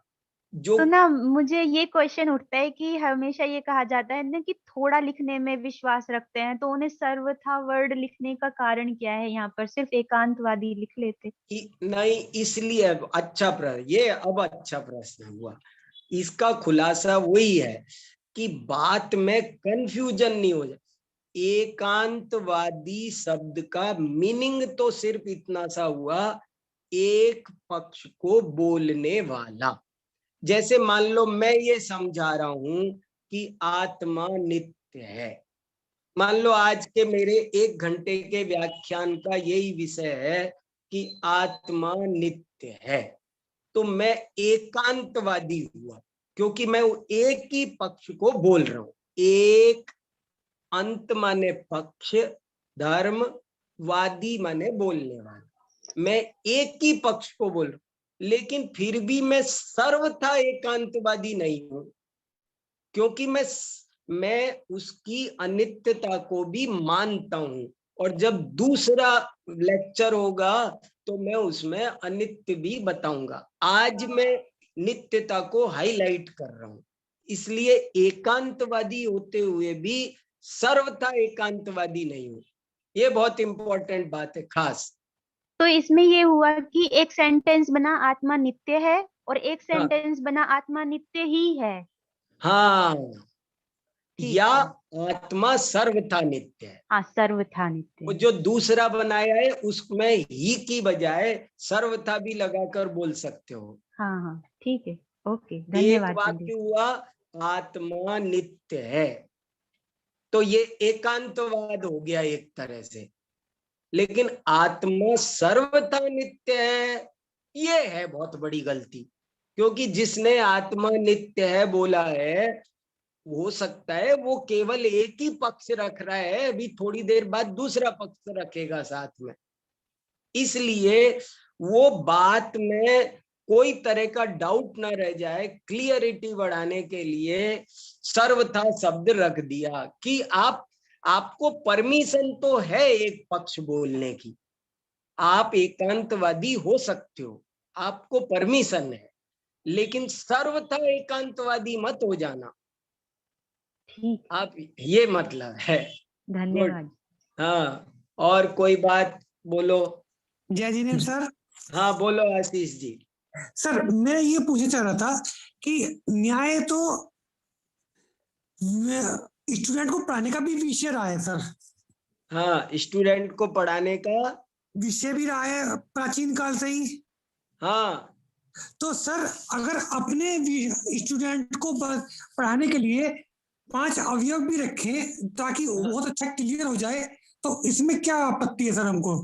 जो तो ना मुझे ये क्वेश्चन उठता है कि हमेशा ये कहा जाता है ना कि थोड़ा लिखने में विश्वास रखते हैं, तो उन्हें सर्वथा वर्ड लिखने का कारण क्या है? यहाँ पर सिर्फ एकांतवादी लिख लेते। नहीं, इसलिए अच्छा प्रश्न, ये अब अच्छा प्रश्न हुआ। इसका खुलासा वही है कि बात में कंफ्यूजन नहीं हो जाए। एकांतवादी शब्द का मीनिंग तो सिर्फ इतना सा हुआ, एक पक्ष को बोलने वाला। जैसे मान लो मैं ये समझा रहा हूं कि आत्मा नित्य है। मान लो आज के मेरे 1 घंटे के व्याख्यान का यही विषय है कि आत्मा नित्य है, तो मैं एकांतवादी हुआ, क्योंकि मैं एक ही पक्ष को बोल रहा हूं। एक अंत माने पक्ष, धर्म, वादी माने बोलने वाला। मैं एक ही पक्ष को बोल रहा हूं, लेकिन फिर भी मैं सर्वथा एकांतवादी नहीं हूं, क्योंकि मैं उसकी अनित्यता को भी मानता हूं। और जब दूसरा लेक्चर होगा तो मैं उसमें अनित्य भी बताऊंगा। आज मैं नित्यता को हाईलाइट कर रहा हूं, इसलिए एकांतवादी होते हुए भी सर्वथा एकांतवादी नहीं हूं। ये बहुत इंपॉर्टेंट बात है खास। तो इसमें ये हुआ कि एक सेंटेंस बना आत्मा नित्य है, और एक हाँ, सेंटेंस बना आत्मा नित्य ही है। हाँ, ठीक या है। आत्मा सर्वथा नित्य है। हाँ, सर्वथा नित्य वो है। जो दूसरा बनाया है उसमें ही की बजाय सर्वथा भी लगाकर बोल सकते हो। हाँ हाँ, ठीक है। ओके, एक धन्यवाद वाक्य पंडित। हुआ आत्मा नित्य है, तो ये एकांतवाद हो गया एक तरह से। लेकिन आत्मा सर्वथा नित्य है, ये है बहुत बड़ी गलती। क्योंकि जिसने आत्मा नित्य है बोला है, हो सकता है वो केवल एक ही पक्ष रख रहा है, अभी थोड़ी देर बाद दूसरा पक्ष रखेगा साथ में। इसलिए वो बात में कोई तरह का डाउट ना रह जाए, क्लियरिटी बढ़ाने के लिए सर्वथा शब्द रख दिया कि आपको परमिशन तो है एक पक्ष बोलने की, आप एकांतवादी हो सकते हो, आपको परमिशन है, लेकिन सर्वथा एकांतवादी मत हो जाना। ठीक, आप ये मतलब है। गुड। धन्यवाद। हाँ, और कोई बात बोलो। जय जिनेन्द्र सर। हाँ बोलो आशीष जी। सर मैं ये पूछना चाह रहा था कि न्याय तो स्टूडेंट को पढ़ाने का भी विषय रहा है सर, हाँ, स्टूडेंट को पढ़ाने का विषय भी रहा है प्राचीन काल से ही। हाँ, तो सर अगर अपने स्टूडेंट को पढ़ाने के लिए 5 अवयव भी रखें ताकि बहुत अच्छा क्लियर हो जाए, तो इसमें क्या आपत्ति है सर हमको?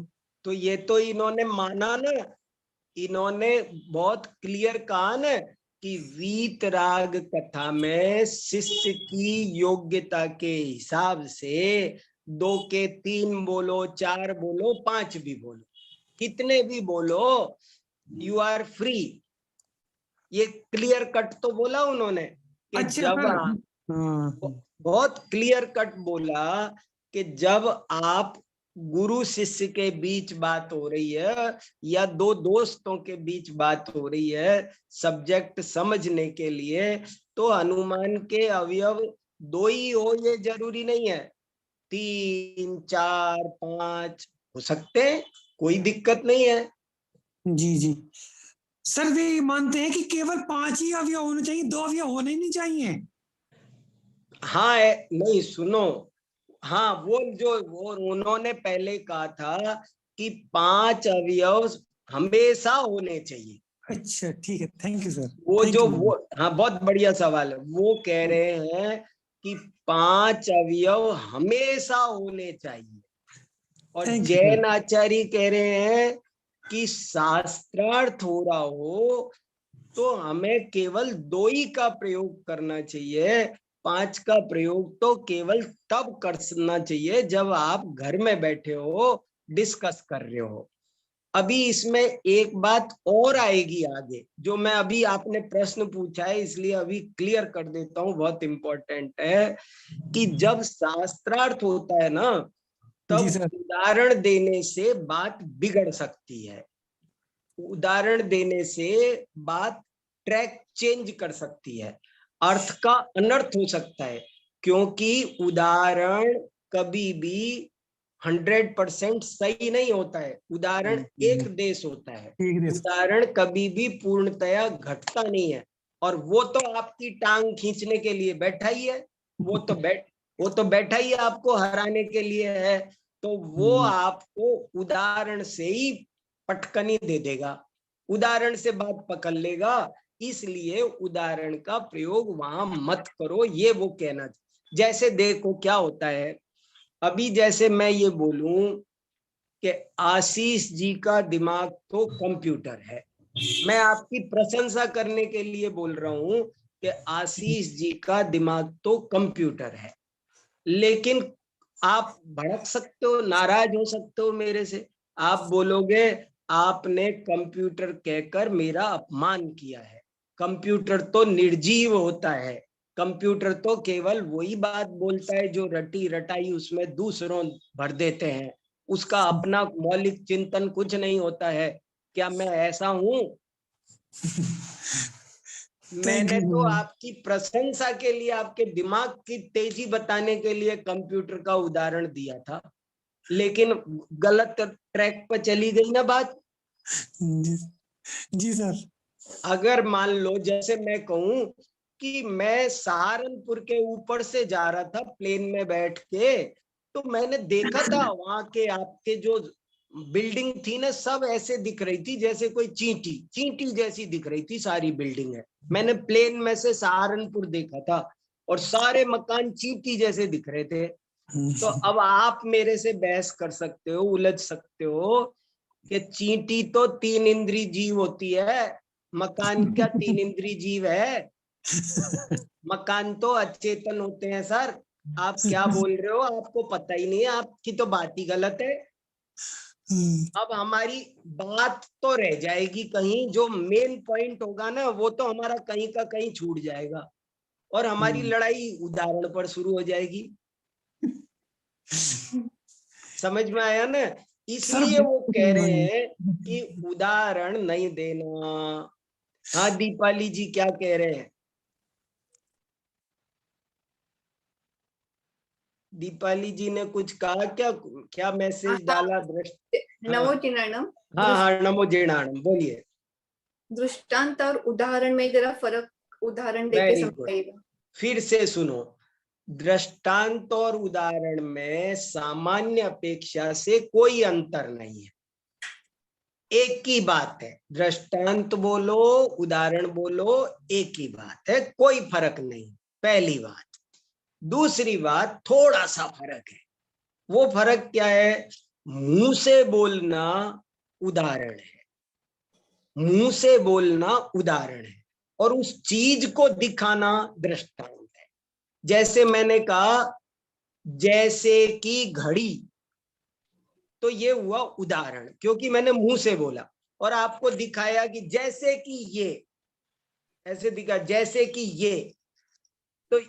तो ये तो इन्होंने माना ना, इन्होंने बहुत क्लियर कहा ना कि वीतराग कथा में शिष्य की योग्यता के हिसाब से 2 के 3 बोलो, 4 बोलो, 5 भी बोलो, कितने भी बोलो, यू आर फ्री। ये क्लियर कट तो बोला उन्होंने कि अच्छा जब सर। हाँ। बहुत क्लियर कट बोला कि जब आप गुरु शिष्य के बीच बात हो रही है या 2 दोस्तों के बीच बात हो रही है सब्जेक्ट समझने के लिए, तो अनुमान के अवयव 2 ही हो ये जरूरी नहीं है, 3, 4, 5 हो सकते हैं, कोई दिक्कत नहीं है। जी जी। सर वे मानते हैं कि केवल 5 ही अवयव होने चाहिए, 2 अवयव होने ही नहीं चाहिए। हाँ नहीं सुनो, हाँ वो उन्होंने पहले कहा था कि 5 अवयव हमेशा होने चाहिए। अच्छा ठीक है, थैंक यू सर। वो हाँ बहुत बढ़िया सवाल है। वो कह रहे हैं कि 5 अवयव हमेशा होने चाहिए, और जैन आचार्य कह रहे हैं कि शास्त्रार्थ हो रहा हो तो हमें केवल 2 ही का प्रयोग करना चाहिए। 5 का प्रयोग तो केवल तब करना चाहिए जब आप घर में बैठे हो, डिस्कस कर रहे हो। अभी इसमें एक बात और आएगी आगे, जो मैं अभी आपने प्रश्न पूछा है इसलिए अभी क्लियर कर देता हूँ, बहुत इंपॉर्टेंट है कि जब शास्त्रार्थ होता है ना, तब उदाहरण देने से बात बिगड़ सकती है, उदाहरण देने से बात ट्रैक चेंज कर सकती है, अर्थ का अनर्थ हो सकता है, क्योंकि उदाहरण कभी भी 100% सही नहीं होता है। उदाहरण एक देश होता है, उदाहरण कभी भी पूर्णतया घटता नहीं है, और वो तो आपकी टांग खींचने के लिए बैठा ही है, वो तो बैठा ही आपको हराने के लिए है, तो वो आपको उदाहरण से ही पटकनी दे देगा, उदाहरण से बात पकड़ लेगा, इसलिए उदाहरण का प्रयोग वहां मत करो, ये वो कहना। जैसे देखो क्या होता है, अभी जैसे मैं ये बोलूं कि आशीष जी का दिमाग तो कंप्यूटर है, मैं आपकी प्रशंसा करने के लिए बोल रहा हूं कि आशीष जी का दिमाग तो कंप्यूटर है, लेकिन आप भड़क सकते हो, नाराज हो सकते हो मेरे से, आप बोलोगे आपने कंप्यूटर कहकर मेरा अपमान किया है। कंप्यूटर तो निर्जीव होता है, कंप्यूटर तो केवल वही बात बोलता है जो रटी रटाई उसमें दूसरों भर देते हैं, उसका अपना मौलिक चिंतन कुछ नहीं होता है। क्या मैं ऐसा हूं? मैंने तो आपकी प्रशंसा के लिए, आपके दिमाग की तेजी बताने के लिए कंप्यूटर का उदाहरण दिया था, लेकिन गलत ट्रैक पर चली गई ना बात। जी सर। अगर मान लो जैसे मैं कहूं कि मैं सहारनपुर के ऊपर से जा रहा था प्लेन में बैठ के, तो मैंने देखा था वहां के आपके जो बिल्डिंग थी ना, सब ऐसे दिख रही थी जैसे कोई चींटी चींटी जैसी दिख रही थी सारी बिल्डिंग है। मैंने प्लेन में से सहारनपुर देखा था और सारे मकान चींटी जैसे दिख रहे थे। तो अब आप मेरे से बहस कर सकते हो, उलझ सकते हो कि चींटी तो 3 इंद्रिय जीव होती है, मकान क्या 3 इंद्रिय जीव है? मकान तो अचेतन होते हैं सर। आप क्या बोल रहे हो, आपको पता ही नहीं है, आपकी तो बात ही गलत है। अब हमारी बात तो रह जाएगी कहीं, जो मेन पॉइंट होगा ना वो तो हमारा कहीं का कहीं छूट जाएगा, और हमारी लड़ाई उदाहरण पर शुरू हो जाएगी। समझ में आया ना? इसलिए वो कह रहे हैं कि उदाहरण नहीं देना। हाँ दीपाली जी क्या कह रहे हैं? दीपाली जी ने कुछ कहा क्या? क्या मैसेज डाला? नमो चिन्नाणम। हाँ हाँ नमो जिणाणम, बोलिए। दृष्टांत और उदाहरण में जरा फर्क उदाहरण देके समझाइएगा। फिर से सुनो, दृष्टांत और उदाहरण में सामान्य अपेक्षा से कोई अंतर नहीं है, एक ही बात है। दृष्टांत बोलो उदाहरण बोलो एक ही बात है, कोई फर्क नहीं, पहली बात। दूसरी बात, थोड़ा सा फर्क है। वो फर्क क्या है? मुंह से बोलना उदाहरण है, मुंह से बोलना उदाहरण है, और उस चीज को दिखाना दृष्टांत है। जैसे मैंने कहा जैसे कि घड़ी, तो ये हुआ उदाहरण, क्योंकि मैंने मुंह से बोला और आपको दिखाया कि जैसे कि ये ऐसे दिखा, जैसे कि ये, तो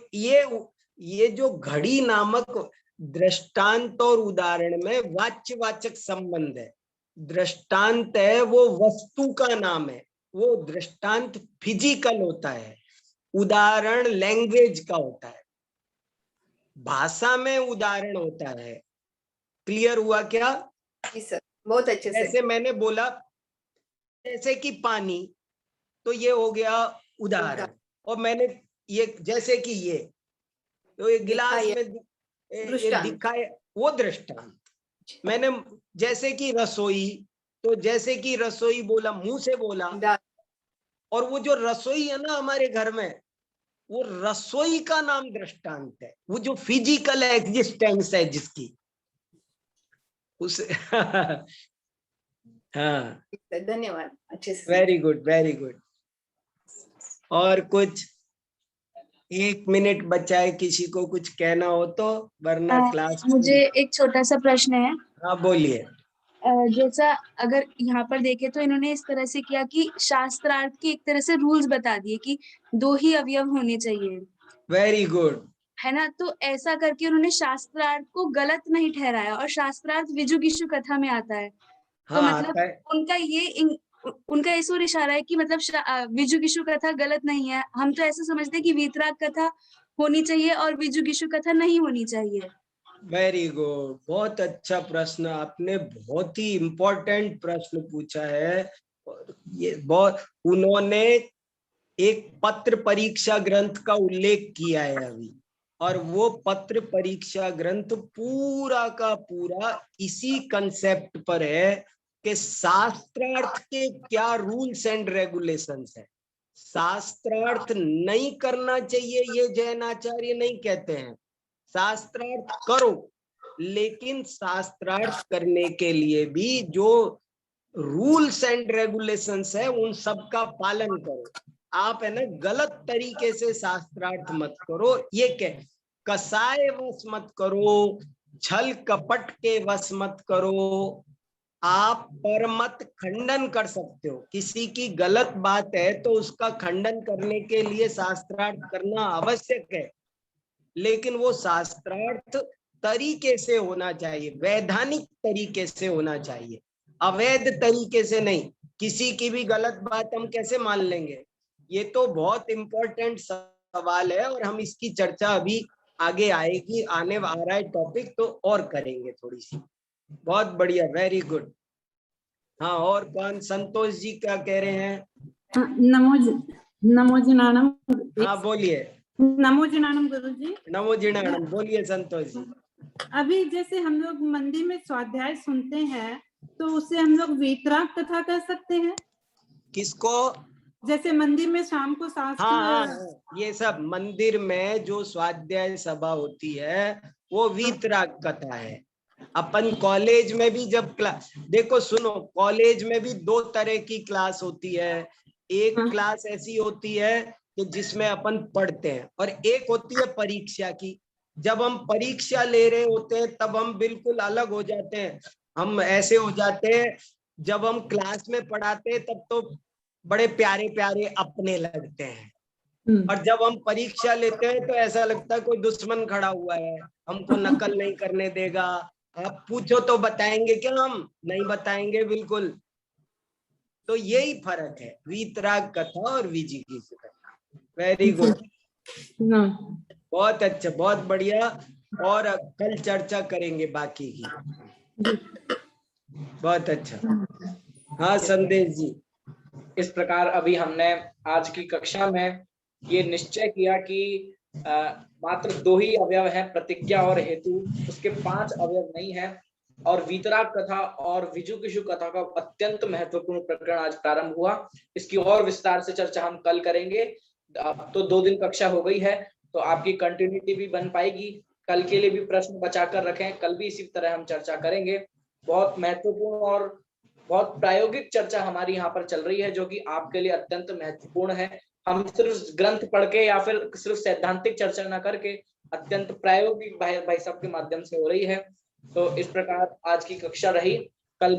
ये जो घड़ी नामक दृष्टांत और उदाहरण में वाच्यवाचक संबंध है। दृष्टांत है वो वस्तु का नाम है, वो दृष्टांत फिजिकल होता है, उदाहरण लैंग्वेज का होता है, भाषा में उदाहरण होता है। क्लियर हुआ क्या? जी सर, बहुत अच्छे से। जैसे मैंने बोला जैसे कि पानी, तो ये हो गया उदाहरण। और मैंने ये जैसे कि ये तो ये गिलास में दिखाए वो दृष्टांत। मैंने जैसे कि रसोई, तो जैसे कि रसोई बोला, मुंह से बोला, और वो जो रसोई है ना हमारे घर में, वो रसोई का नाम दृष्टांत है, वो जो फिजिकल एग्जिस्टेंस है जिसकी उस हाँ, धन्यवाद, अच्छे से। Very good, very good. और कुछ 1 मिनट बचा है, किसी को कुछ कहना हो तो, वरना क्लास। मुझे एक छोटा सा प्रश्न है। हाँ बोलिए। जैसा अगर यहाँ पर देखें तो इन्होंने इस तरह से किया कि शास्त्रार्थ के एक तरह से रूल्स बता दिए कि 2 ही अवयव होने चाहिए, वेरी गुड। है ना। तो ऐसा करके उन्होंने शास्त्रार्थ को गलत नहीं ठहराया, और शास्त्रार्थ विजुगिषु कथा में आता है। तो हाँ, मतलब उनका इस ओर इशारा है कि मतलब विजुगिषु कथा गलत नहीं है। हम तो ऐसा समझते हैं कि वीतराग कथा होनी चाहिए और विजुगिषु कथा नहीं होनी चाहिए। वेरी गुड, बहुत अच्छा प्रश्न आपने, बहुत ही इम्पोर्टेंट प्रश्न पूछा है। ये बहुत, उन्होंने एक पत्र परीक्षा ग्रंथ का उल्लेख किया है अभी, और वो पत्र परीक्षा ग्रंथ पूरा का पूरा इसी कंसेप्ट पर है कि शास्त्रार्थ के क्या रूल्स एंड रेगुलेशंस है। शास्त्रार्थ नहीं करना चाहिए ये जैनाचार्य नहीं कहते हैं, शास्त्रार्थ करो, लेकिन शास्त्रार्थ करने के लिए भी जो रूल्स एंड रेगुलेशंस है उन सब का पालन करो। आप है ना गलत तरीके से शास्त्रार्थ मत करो। ये क्या, कसाय वश मत करो, छल कपट के वश मत करो। आप परमत खंडन कर सकते हो, किसी की गलत बात है तो उसका खंडन करने के लिए शास्त्रार्थ करना आवश्यक है, लेकिन वो शास्त्रार्थ तरीके से होना चाहिए, वैधानिक तरीके से होना चाहिए, अवैध तरीके से नहीं। किसी की भी गलत बात हम कैसे मान लेंगे? ये तो बहुत इंपॉर्टेंट सवाल है, और हम इसकी चर्चा अभी आगे आएगी, आने आ रहा है टॉपिक, तो और करेंगे थोड़ी सी। बहुत बढ़िया, वेरी गुड। हाँ, और कौन? संतोष जी क्या कह रहे हैं? नमो जिनानम। हाँ बोलिए। नमो जिनानम गुरुजी। नमो जिनानम, बोलिए संतोष जी। अभी जैसे हम लोग मंदिर में स्वाध्याय सुनते हैं, तो उसे हम लोग वीतराग कथा कह सकते हैं? किसको? जैसे मंदिर में शाम को शास्त्र। हाँ, ये सब मंदिर में जो स्वाध्याय सभा होती है वो वीतराग कथा है। अपन कॉलेज में भी जब क्लास, देखो सुनो, कॉलेज में भी 2 तरह की क्लास होती है। एक क्लास ऐसी होती है कि जिसमें अपन पढ़ते हैं, और एक होती है परीक्षा की। जब हम परीक्षा ले रहे होते हैं तब हम बिल्कुल अलग हो जाते हैं। हम ऐसे हो जाते हैं, जब हम क्लास में पढ़ाते हैं तब तो बड़े प्यारे प्यारे अपने लगते हैं, और जब हम परीक्षा लेते हैं तो ऐसा लगता है कोई दुश्मन खड़ा हुआ है, हमको नकल नहीं करने देगा। आप पूछो तो बताएंगे क्या? हम नहीं बताएंगे बिल्कुल। तो यही फर्क है वीतराग कथा और विजिगीषु कथा। वेरी गुड, बहुत अच्छा, बहुत बढ़िया। और कल चर्चा करेंगे बाकी की। बहुत अच्छा। हाँ संदेश जी। इस प्रकार अभी हमने आज की कक्षा में ये निश्चय किया कि मात्र 2 ही अवयव है, प्रतिज्ञा और हेतु, उसके 5 अवयव नहीं है। और वीतराग कथा और विजुगिषु कथा का अत्यंत महत्वपूर्ण प्रकरण आज प्रारंभ हुआ। इसकी और विस्तार से चर्चा हम कल करेंगे। अब तो 2 दिन कक्षा हो गई है, तो आपकी कंटिन्यूटी भी बन पाएगी। कल के लिए भी प्रश्न बचा कर रखें, कल भी इसी तरह हम चर्चा करेंगे। बहुत महत्वपूर्ण और बहुत प्रायोगिक चर्चा हमारी यहाँ पर चल रही है, जो कि आपके लिए अत्यंत महत्वपूर्ण है। हम सिर्फ ग्रंथ पढ़ के या फिर सिर्फ सैद्धांतिक चर्चा न करके अत्यंत प्रायोगिक भाई साहब के माध्यम से हो रही है। तो इस प्रकार आज की कक्षा रही। कल